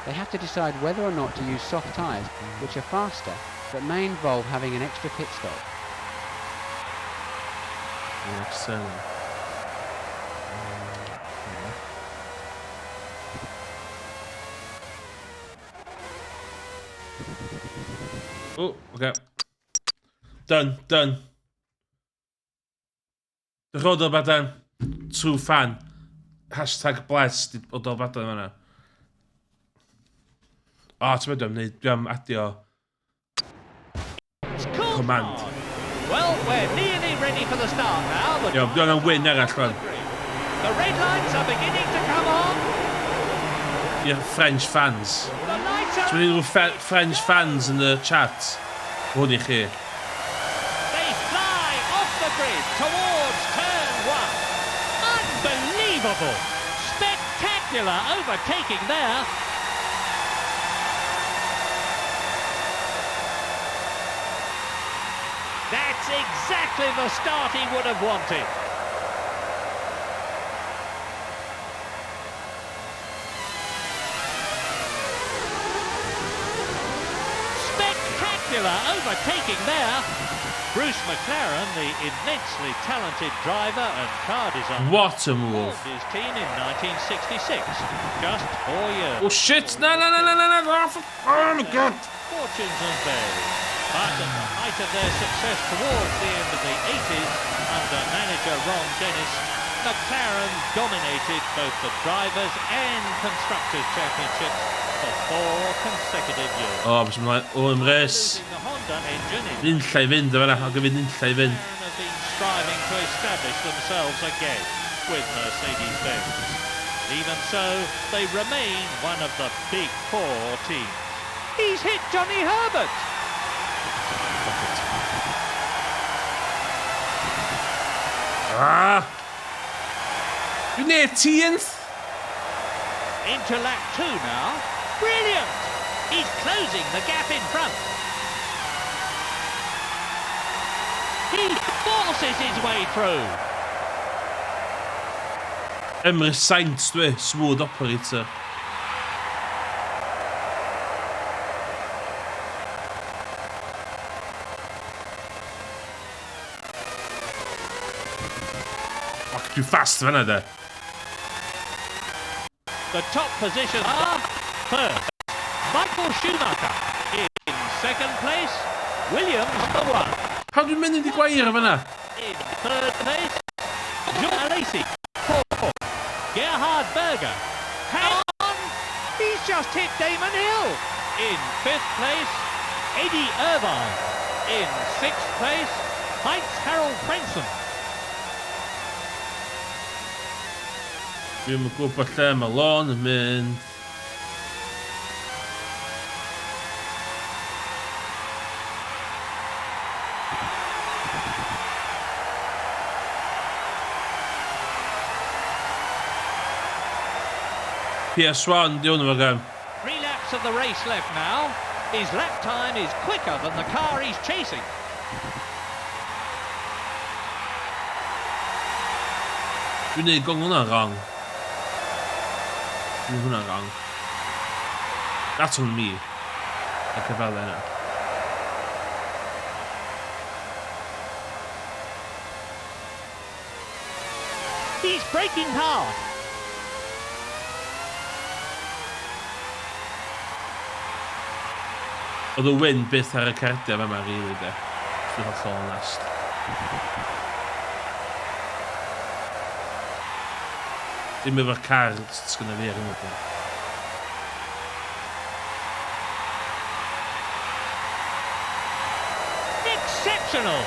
They have to decide whether or not to use soft tyres, which are faster, but may involve having an extra pit stop. Oh, okay. Done. The road o badan. True fan. #blessed o dod badan yma. Ti'n meddwl, dwi am adio command. Well, we're nearly ready for the start now. Dwi'n am win arall fan. The red lights are beginning to come on. I'r French fans. So we need French fans in the chat. Hwn I chi. They fly off the grid towards turn 1. Unbelievable! Spectacular overtaking there. That's exactly the start he would have wanted. Overtaking there. Bruce McLaren, the immensely talented driver and car designer. What a move. His team in 1966. Just 4 years. Oh shit! No! Oh my god! Fortunes and vary. But at the height of their success towards the end of the 80s, under manager Ron Dennis, McLaren dominated both the Drivers' and Constructors' Championships for 4 consecutive years. Bys ymlaen, yn res. Nunlla I fynd yma, I'll gyfyd nunlla I fynd. McLaren have been striving to establish themselves again with Mercedes-Benz. Even so, they remain one of the big 4 teams. He's hit Johnny Herbert. You're 18th. Into lap 2 now. Brilliant! He's closing the gap in front. He forces his way through. Emre Sainz, dwi, smooth operator. Dwi'n fast fanna de. The top position are first, Michael Schumacher. In second place, Williams number 1. How dwi'n mynd I gwair fanna? In third place, John Alesi. 4. Gerhard Berger. Hang on! He's just hit Damon Hill. In 5th place, Eddie Irvine. In 6th place, Heights Harold Frenson. Dwi'n yn gwybod lle mae Lôn yn mynd. PS1, di hwnnw fo gem. 3 laps of the race left now. His lap time is quicker than the car he's chasing. Dwi'n neud gong hwnna'n wrong. Dwi'n hwnna'n wrong. That's on me. Y cyfale yna. He's braking hard. Oedd y wyn byth ar y cardiau fe yma, rili, de. Dwi'n hollol onest. Dim efo'r car sgynna fi ar hyn o bryd. Exceptional!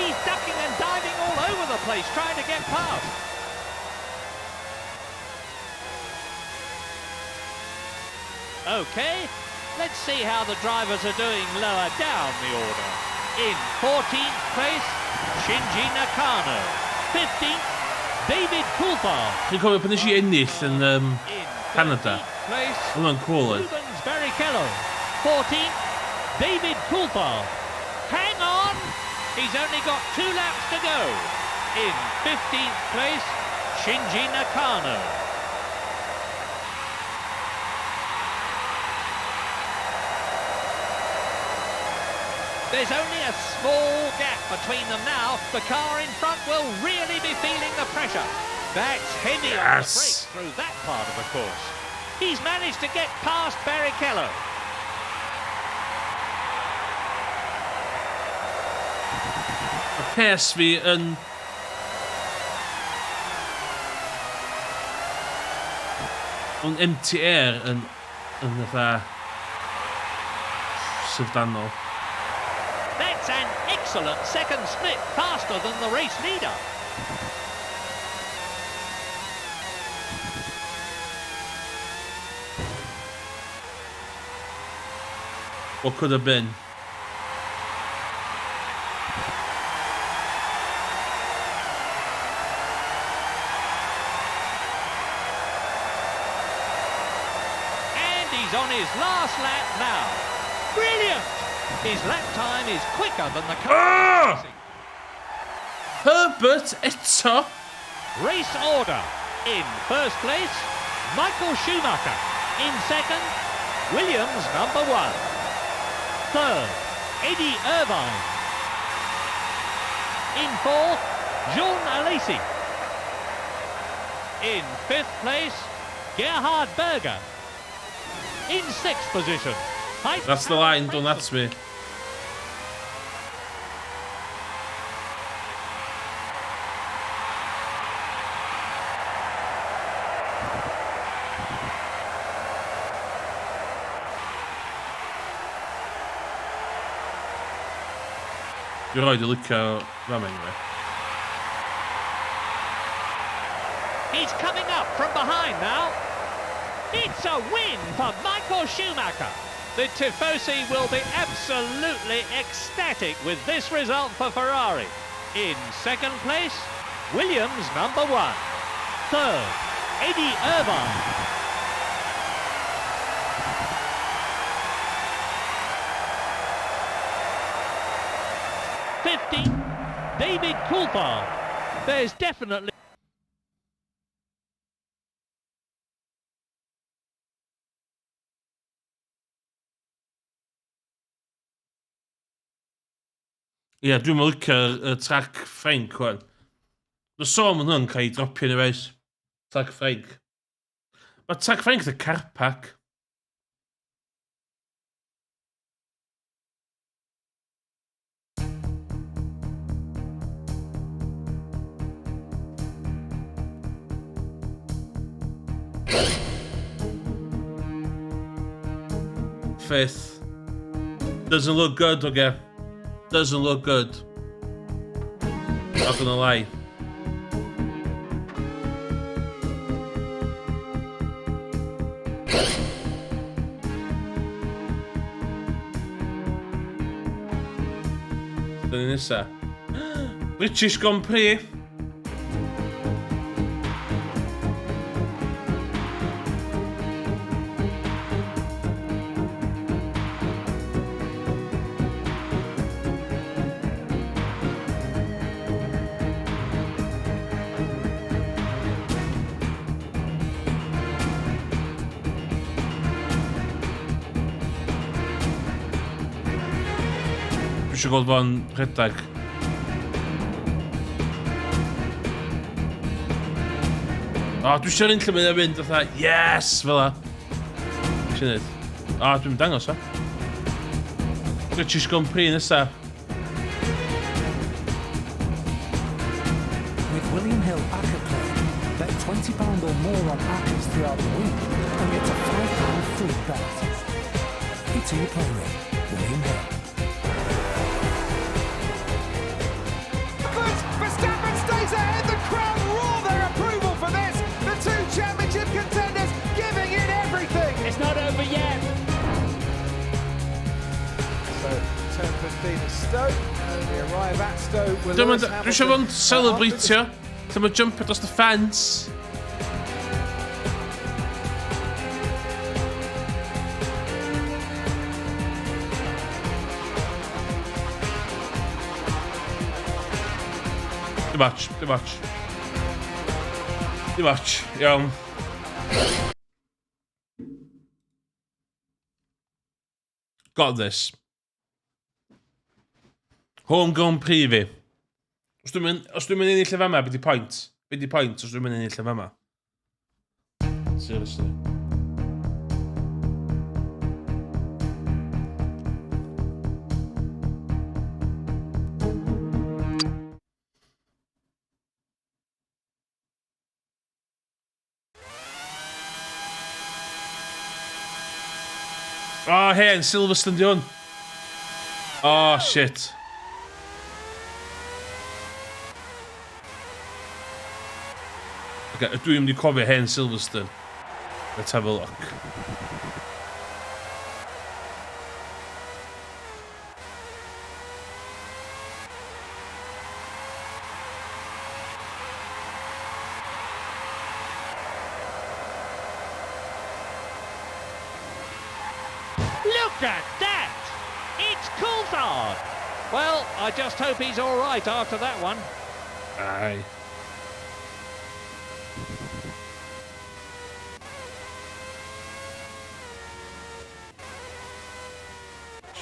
He's ducking and diving all over the place trying to get past. Okay, let's see how the drivers are doing lower down the order. In 14th place, Shinji Nakano. 15th, David Coulthard. Chi'n cofio pan nes i ennill yn Canada? Place, Hwna'n cool, oedd. Rubens Barrichello. 14th, David Coulthard. Hang on! He's only got 2 laps to go. In 15th place, Shinji Nakano. There's only a small gap between them now. The car in front will really be feeling the pressure. That's heavy on the brakes through that part of the course. He's managed to get past Barrichello. Y pes fi yn... Yn empty air yn fatha... syfdanol. That's an excellent second split, faster than the race leader. What could have been? And he's on his last lap now. Brilliant! His lap time is quicker than the car. Herbert eto? Race order. In first place, Michael Schumacher. In second, Williams number 1. Third, Eddie Irvine. In fourth, Jean Alesi. In fifth place, Gerhard Berger. In sixth position, That's the line, don't ask me. Dwi'n rhaid i licio fam anyway. He's coming up from behind now. It's a win for Michael Schumacher. The Tifosi will be absolutely ecstatic with this result for Ferrari. In second place, Williams number 1. Third, Eddie Irvine. David Coulthard. There's definitely... Ie, dwi'n mynd licio'r track Ffrainc, wan. Dwi'n sôn yn hwn cael ei dropio yn y reis. Track Ffrainc. Mae track Ffrainc y carpac. Fifth. Doesn't look good, okay? Doesn't look good. Not gonna lie. Dyna nesa. British Grand Prix. Dwi eisiau gweld fo'n rhedag. O, dwi eisiau'r un lle mae'n mynd fatha, yes, fel la. Eisiau neud. O, dwi'n dangos o. British Grand Prix nesa. With William Hill ACCA Club, bet £20 or more on ACCAs throughout the week and get a £5 free bet. It's who you play with, William Hill. Verstappen stays ahead, the crowd roar their approval for this. The two championship contenders giving it everything. It's not over yet. So, turn 15 at Stoke, and we arrive at Stoke. Dwi eisiau fo'n celebratio. Lle mae'n jumpio dros y fence. Dim much, iawn. Got this. Home Grand Prix fi. Os dwi'n mynd ennill y fama, be di point? Be di point os dwi'n mynd ennill y fama? Seriously. Oh, hen, Silverstone di hwn. Oh, shit. Okay, dwi'n mynd i cofio hen Silverstone. Let's have a look. Look at that! It's Coulthard! Well, I just hope he's all right after that one. Aye.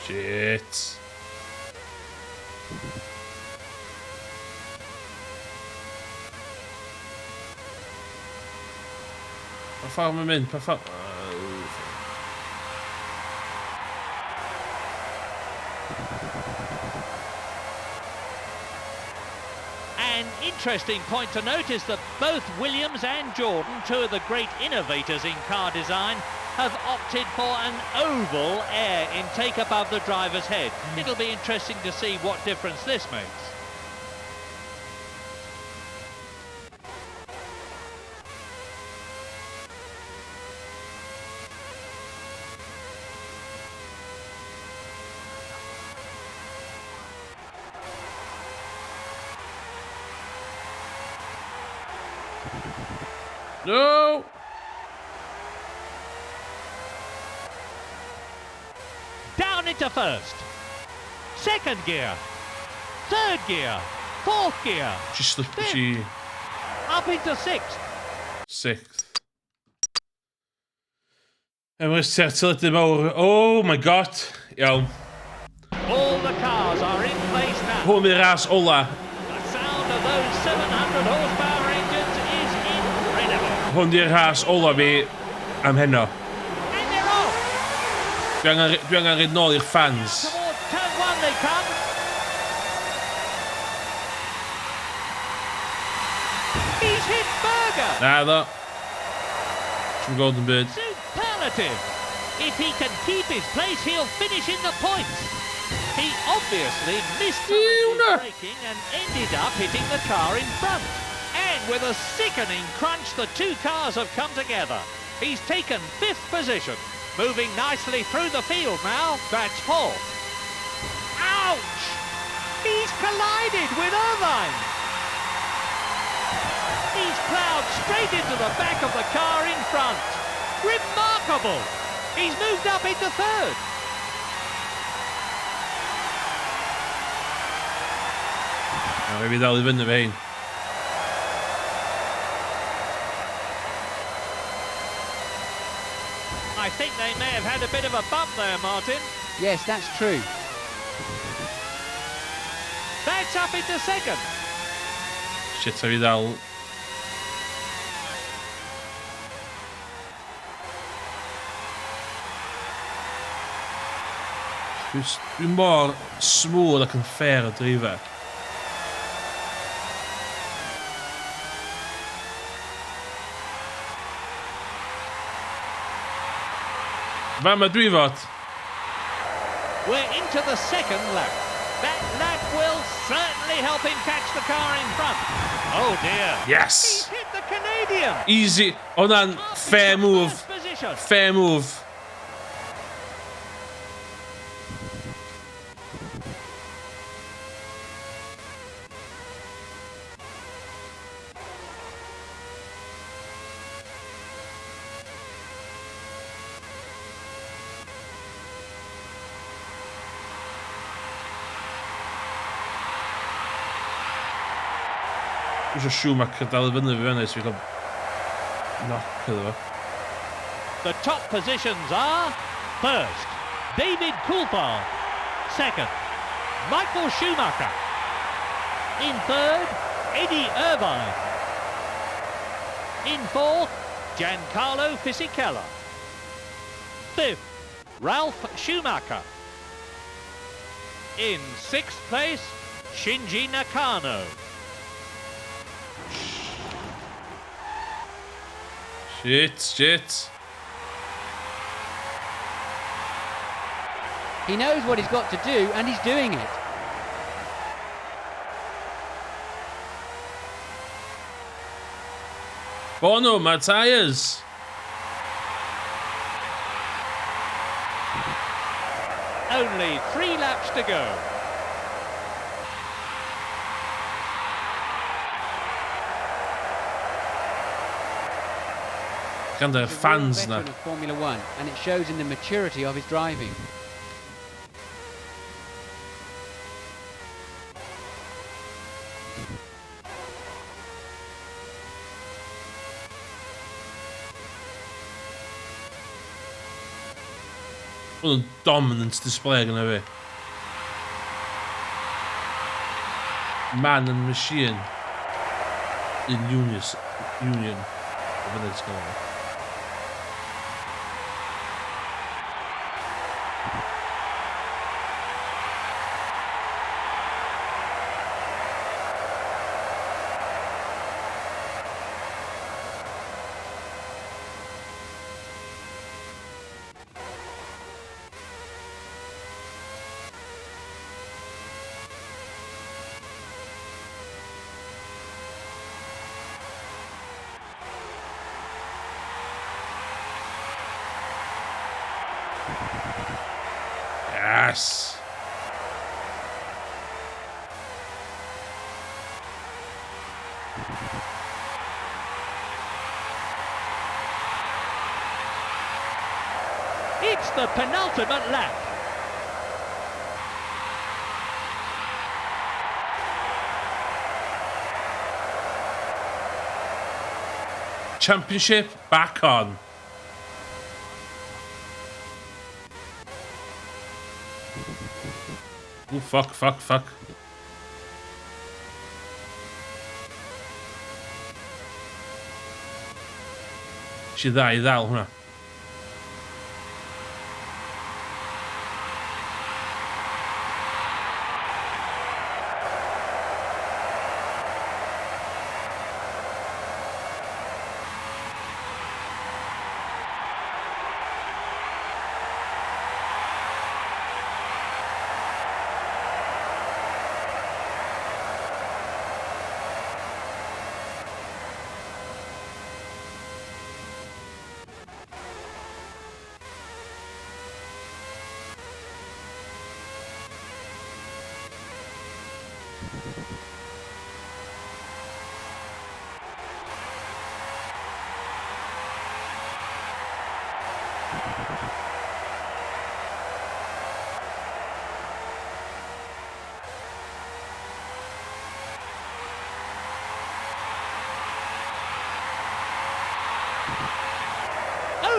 Shit. Pa ffordd mae'n mynd? Pa ffordd... An interesting point to note is that both Williams and Jordan, two of the great innovators in car design, have opted for an oval air intake above the driver's head. It'll be interesting to see what difference this makes. No! Down into first. Second gear. Third gear. Fourth gear. She slipped. Fifth. She... Up into sixth. Sixth. Emrys Tertilidy mawr. Oh my god. Iawn. All the cars are in place now. Hwn i'r ras ola. The sound of those 700 horsepower engines is incredible. Hwn i'r ras ola fi am heno. And they're off. Dwi angen rhaid nôl i'r fans. Towards turn one they come. He's hit Berger. Na ddo. From Golden Bird. Superlative. If he can keep his place, he'll finish in the points. He obviously missed his braking and ended up hitting the car in front. And with a sickening crunch, the two cars have come together. He's taken 5th position, moving nicely through the field now. That's 4th. Ouch! He's collided with Irvine. He's ploughed straight into the back of the car in front. Remarkable! He's moved up into 3rd. Maybe they'll live in the vein. I think they may have had a bit of a bump there, Martin. Yes, that's true. That's up into 2nd. Shit, har vi dal. Hun var små og kan fære drive. Vem är drivet? We're into the 2nd lap. That lap will certainly help him catch the car in front. Oh dear. Yes! He's hit the Canadian. Easy. Och then fair move. Position. Fair move. Just Schumacher dal vinner vi vänner så vi kan knocka det. The top positions are 1st, David Coulthard. 2nd, Michael Schumacher. In 3rd, Eddie Irvine. In 4th, Giancarlo Fisichella. 5th, Ralph Schumacher. In 6th place, Shinji Nakano. Shit. He knows what he's got to do, and he's doing it. Bono, my tires. Only 3 laps to go. Kan de fans veteran of Formula One, and it shows in the maturity of his driving. What a dominance display gonna be. Man and machine in union. Whatever it's called. Yes. It's the penultimate lap. Championship back on. Oh, fuck. Ci dai una.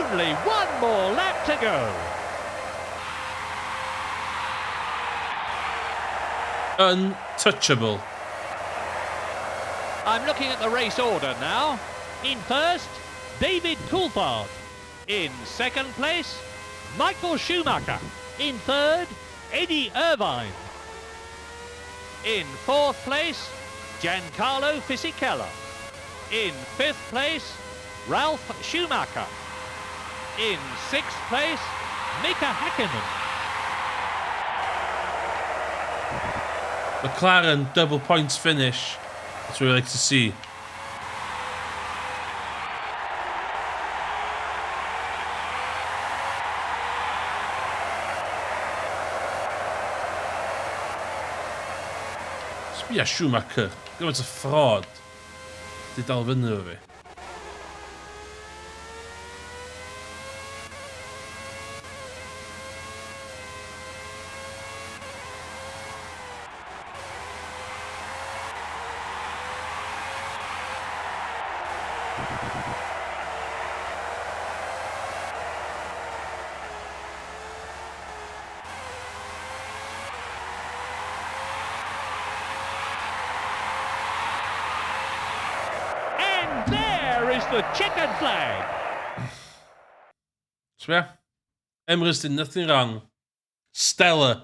Only one more lap to go. Untouchable. I'm looking at the race order now. In first, David Coulthard. In second place, Michael Schumacher. In third, Eddie Irvine. In fourth place, Giancarlo Fisichella. In fifth place, Ralf Schumacher. In sixth place, Mika Häkkinen. McLaren double points finish. That's what we like to see. Sbia Schumacher. Gymaint o ffrod. Di dal fyny o fi. The chicken flag. Sbia? Emirates did nothing wrong. Stellar.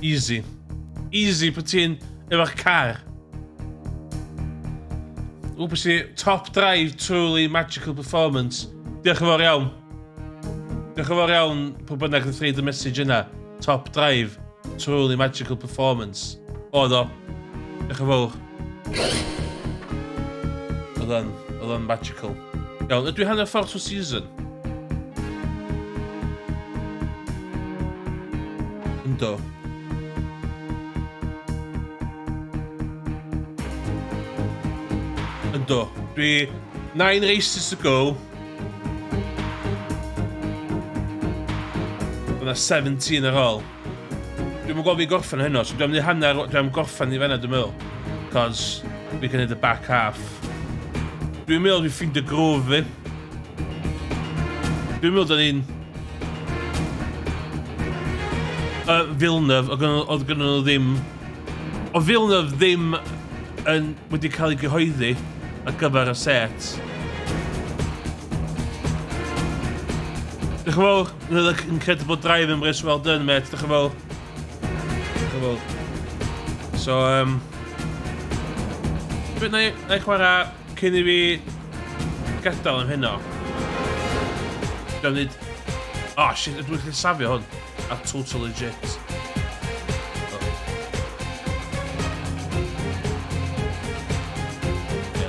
Easy. Easy put ti'n efo'r car. Wbeth i top drive, truly magical performance. Diolch yn fawr iawn. Diolch yn fawr iawn pwy bynnag yn thread y message yna. Top drive, truly magical performance. Oedd o. Diolch yn fawr. Oedd o'n magical. Iawn, ydw i hanner ffordd trwy season? Ynddo. Ynddo. Dwi 9 races to go. Dyna 17 ar ôl. Dwi'n gwybod fi gorffen hynno, so dwi'n mynd i hanner, dwi'n gorffen i fenna, dwi'n meddwl. Cos fi can neud y back half. Dwi'n meddwl dwi'n ffind y grwf fi. Dwi'n meddwl da ni'n... Villeneuve, oedd gynnu nhw ddim... O Villeneuve ddim wedi cael ei gyhoeddi ar gyfer y set. Diolch yn fawr, another incredible drive in race, well done mate, diolch yn fawr. Diolch yn fawr. So, beth na i chwarae cyn i fi gadael am hynno. Dwi'n nid... Oh shit, dwi'n gallu safio hwn. A total legit.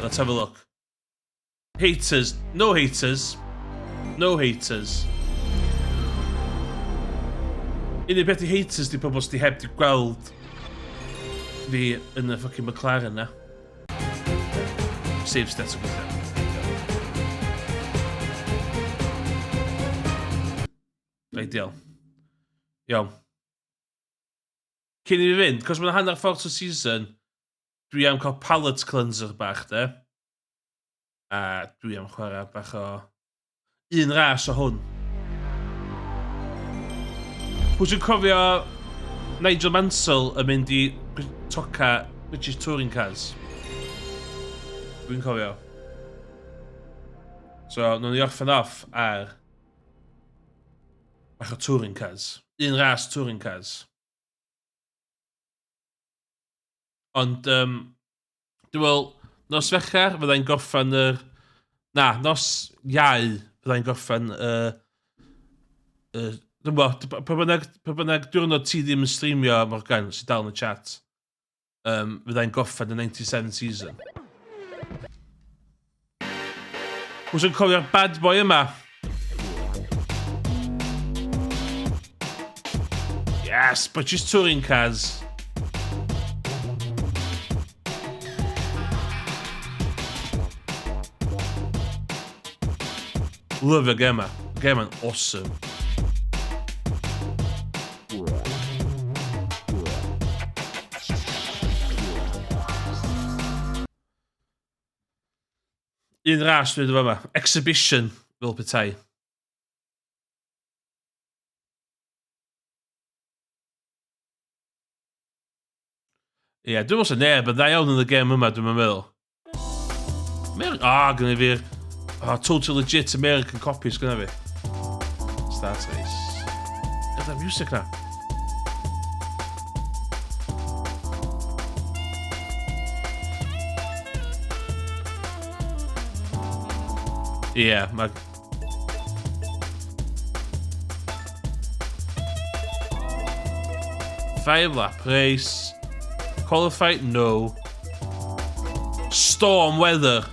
Let's have a look. Haters. No haters. No haters. Unig beth i haters di pobl sydd heb di gweld fi yn y fucking McLaren na. Save stats o gweithio. Ideal. Iawn. Cyn i fi fynd, cos mae'n hanner ffordd o season, dwi am cael palate cleanser bach, de. A dwi am chwarae bach o... un ras o hwn. Pwy sy'n cofio Nigel Mansell yn mynd i toca British Touring Cars? Dwi'n cofio. So, nhw'n i orffen off ar bach o Touring Cars. Un ras Touring Cars. Ond, dwi'n meddwl, nos fechar, fyddai'n gorffen yr... Na, nos iau, fyddai'n gorffen dwi'n meddwl, pa bynnag diwrnod ti ddim yn streamio, Morgan, sy'n dal yn y chat, fyddai'n gorffen y 97 season. Pwy sy'n cofio'r bad boy yma? Yes, British Touring Cars. Love y gem ma. Y gem ma'n awesome. Un ras dwi'n dweud yma. Exhibition fel petai. Ie, dwi'n meddwl neb yn dda iawn yn y gem yma, dwi'n meddwl. Gynna fi'r total legit American copies gynna fi. Start race. Gyda'r music na. Ie, mae... Five lap race. Qualified? No. Storm weather.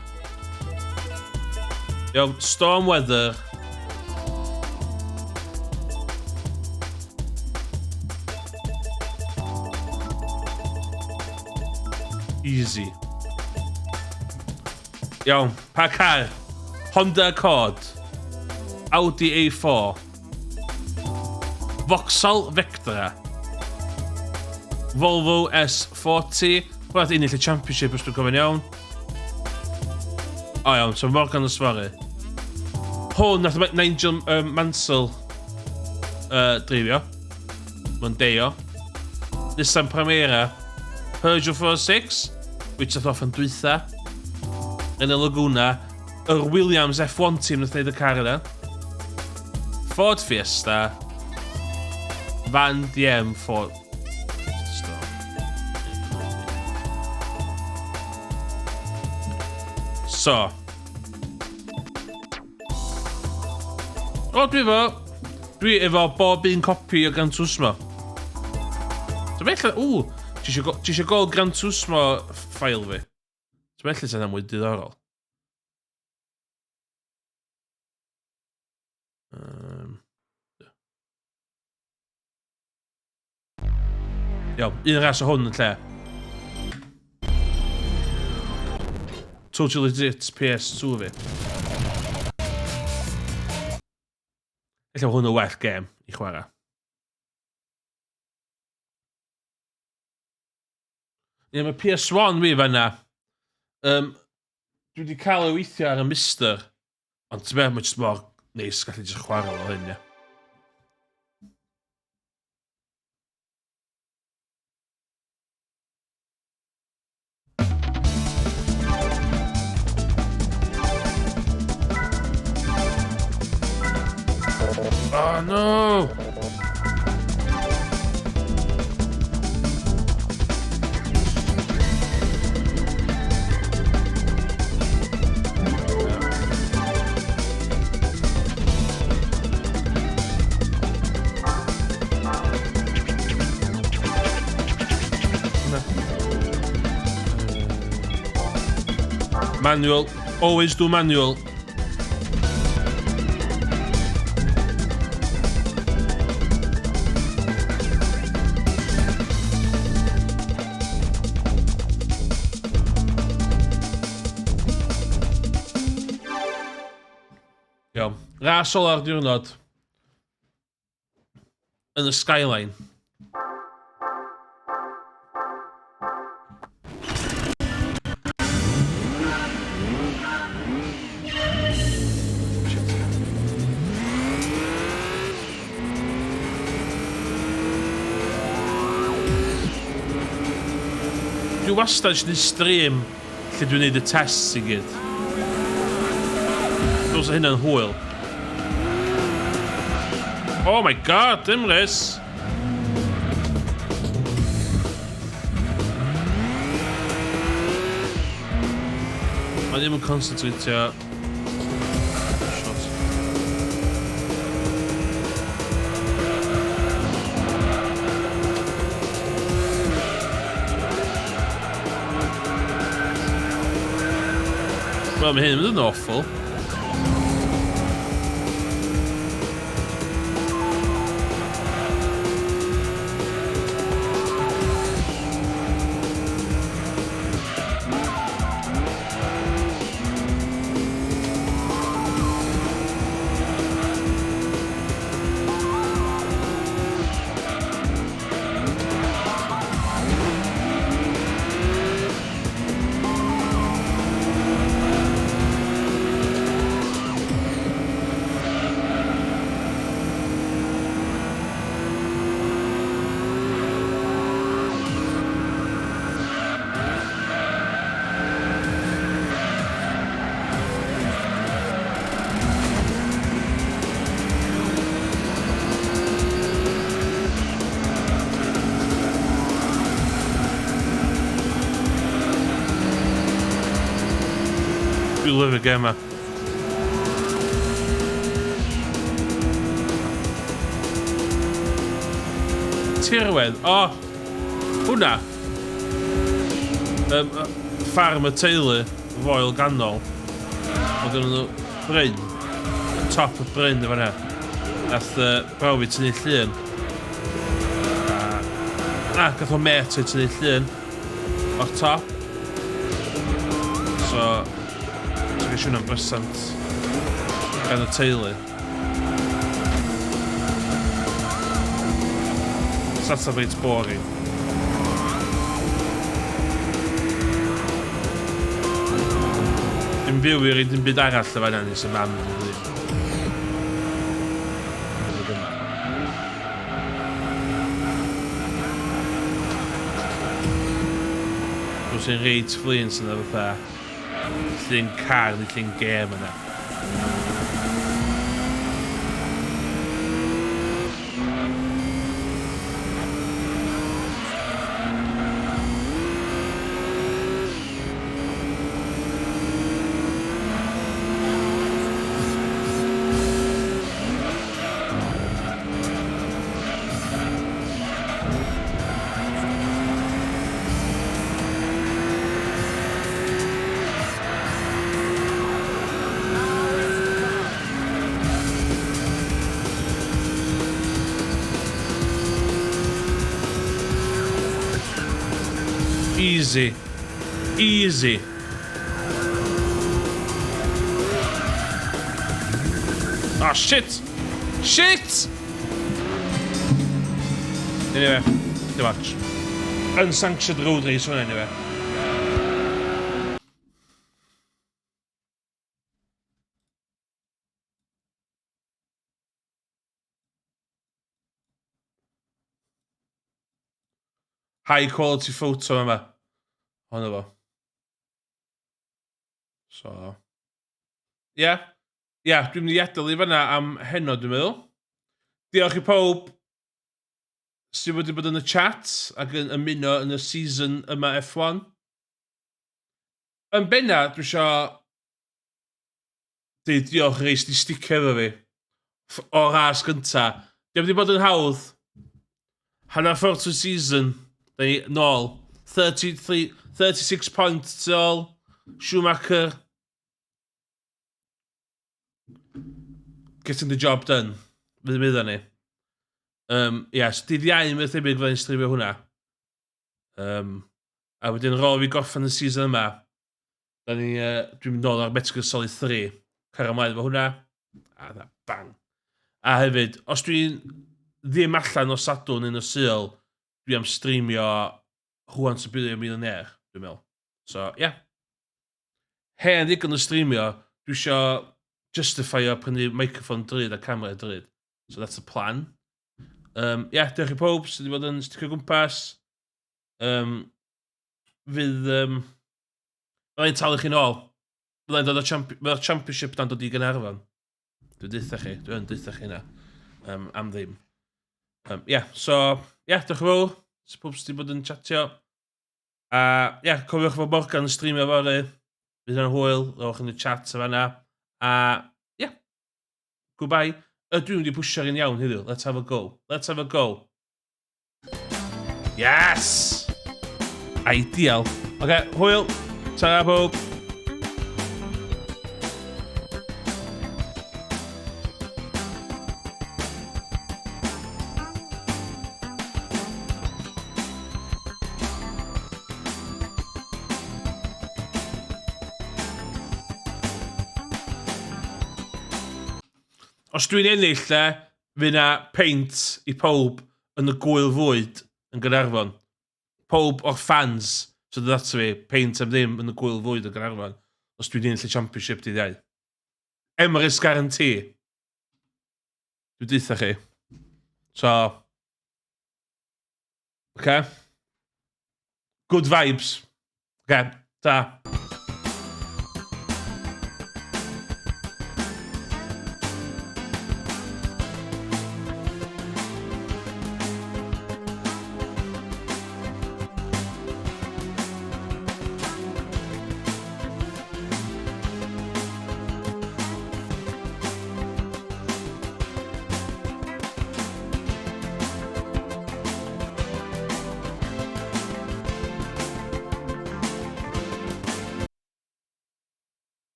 Yo, storm weather. Easy. Yo, pa car? Honda Accord. Audi A4. Vauxhall Vectra. Volvo S40. Gwnaeth ennill y championship os dwi'n gofyn iawn. O iawn, so Morgan Ysfori. Hwn nath Nigel Mansell dreifio. Mondeo. Nissan Primera. Peugeot 46, which nath off yn dwytha. Yn y Laguna. Yr Williams F1 team nath neud y car yna. Ford Fiesta. Van Diem Ford. So. O, dwi efo bob un copi o Gran Turismo. So bella, ti eisiau gol Gran Turismo ffail fi. So bella sy'n mwy diddorol. Iawn, un ras o hwn yn lle. Total legit PS2 fi. Ella hwn o well game i chwarae. Ie, mae PS1 fi fanna. Dwi wedi cael ei weithio ar y Mister. Ond ti'n meddwl, mae jyst mor neis gallu jyst chwarae o hyn, ie. Oh no! Manual. Always do manual. Iawn. Ras ola'r diwrnod. Yn y skyline. Dwi wastad eisiau stream lle dwi'n neud y tests i gyd. Dwi'n hynna'n hwyl. Oh my god, dim res! Mae ddim yn concentratio. Wel, mae hyn yn mynd yn awful. Dwi'n lyfio gem yma. Tirwedd. O! Hwna. Ffarm y teulu. Foel ganol. Mae gen nhw bryn. Top y bryn efo hynna. Nath brawf i tynnu llun. Gath o met i tynnu llun. O'r top. So, ti'n gael siw'n am brysant gan y teulu. That's a bit boring. Dim byw i'r un byd arall y fan hynny sy'n mam yn dweud. Dwi'n sy'n reit flin sy'n efo fatha llun car neu llun gem yna. Easy. Easy. Oh, shit! Shit! Anyway, dim much. Unsanctioned road race one anyway. High quality photo yma. Honno fo. So. Ie, dwi'n mynd i adael i fanna am heno, dwi'n meddwl. Diolch i pawb sydd wedi bod yn y chat ac yn ymuno yn y season yma F1. Yn benna, dwi eisiau deud diolch reis di sticio efo fi o'r ras gynta. Di wedi bod yn hawdd. Hanner ffordd trwy season. Da ni nôl. 36 points to all. Schumacher. Getting the job done. Fydd mynd ni. Yes, dydd iau yn meddwl tebyg fydda'n strifio hwnna. A wedyn rôl fi goffan y season yma. Dwi'n mynd nôl ar Metal Gear Solid 3. Car ymlaen efo hwnna. A dda, bang. A hefyd, os dwi'n ddim allan o Sadwrn yn y Sul, dwi am streamio Hwan sy'n bydd i'r millionaire, dwi'n meddwl. So, yeah. Hen ddigon o streamio, dwi eisiau justifio prynu microphone dryd a camera dryd. So, that's the plan. Diolch i pob sydd wedi bod yn sticio gwmpas. Fydd i'n talu chi nôl. Fyddai'n dod o'r championship dan dod i Gaernarfon. Dwi'n dweutha chi, dwi'n dweutha chi yna. Am ddim. Diolch yn fawr. Sy'n pob sydd wedi bod yn chatio. Cofiwch fod Morgan yn streamio fory. Fydd yna'n hwyl, rowch yn y chat o fanna. Goodbye. Dwi'n mynd i pwsio'r un iawn heddiw. Let's have a go. Let's have a go. Yes! Ideal. Hwyl. Ta pob. Os dwi'n ennill lle, fydd na paint i pawb yn y gwyl fwyd yn Gaernarfon. Pawb o'r fans sydd yn ddato fi, paint am ddim yn y gwyl fwyd yn Gaernarfon. Os dwi'n ennill y championship dydd iau. Emrys guarantee. Dwi'n dweutha chi. So. Good vibes. Ta.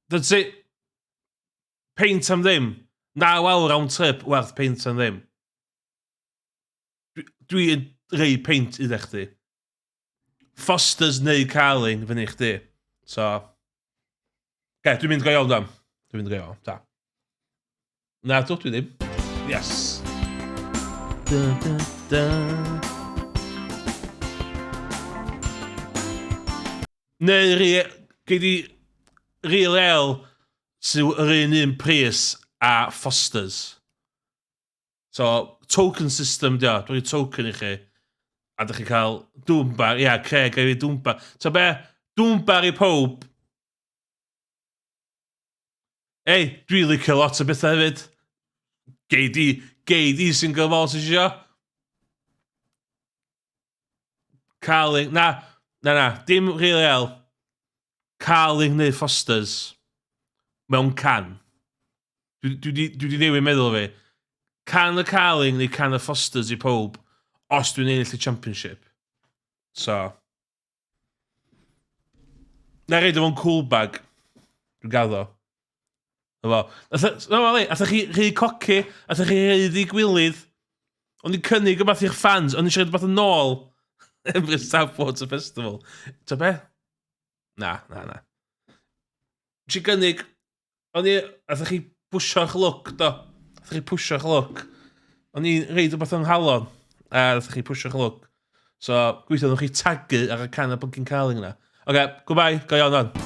That's it. Peint am ddim. 9 awr round trip werth peint am ddim. Dwi'n rei peint i ddech chi. Fosters neu Carling fyny chdi. So. Dwi'n mynd go iawn dam. Dwi'n mynd go iawn. Da. Na, dwi ddim. Yes. Da, da, da. Neu gei di Real Ale sy'n yr un pris a Fosters. So, token system dio. Dwi'n token i chi. A ydych chi cael dŵmbar. Ia, Craig, gei fi dŵmbar. So be? Dŵmbar i pob. Ei, dwi'n licio lot o bethau hefyd. Gei di single malt sy'n sio. Carling, na, dim Real Ale. Carling neu Fosters. Mewn can. Dwi di newid meddwl fi. Can y Carling neu can y Fosters i pob. Os dwi'n ennill y championship. So. Na reid efo'n cool bag. Dwi'n gaddo. Athoch chi rhy coci, athoch chi rhy gwilydd. Ond i'n cynnig ymath i'ch fans, ond i'n siarad ymath yn ôl. Emrys Southwater Festival. Ta be? Na. Nes i gynnig, athoch chi pwsio'ch look, do. Athoch chi pwsio'ch look. Ond i'n reid ymath yn halon. A athoch chi pwsio'ch look. So, gweithio, athoch chi tagu ar y can o Bunkin Carling yna. Oce, goodbye, go iawn on.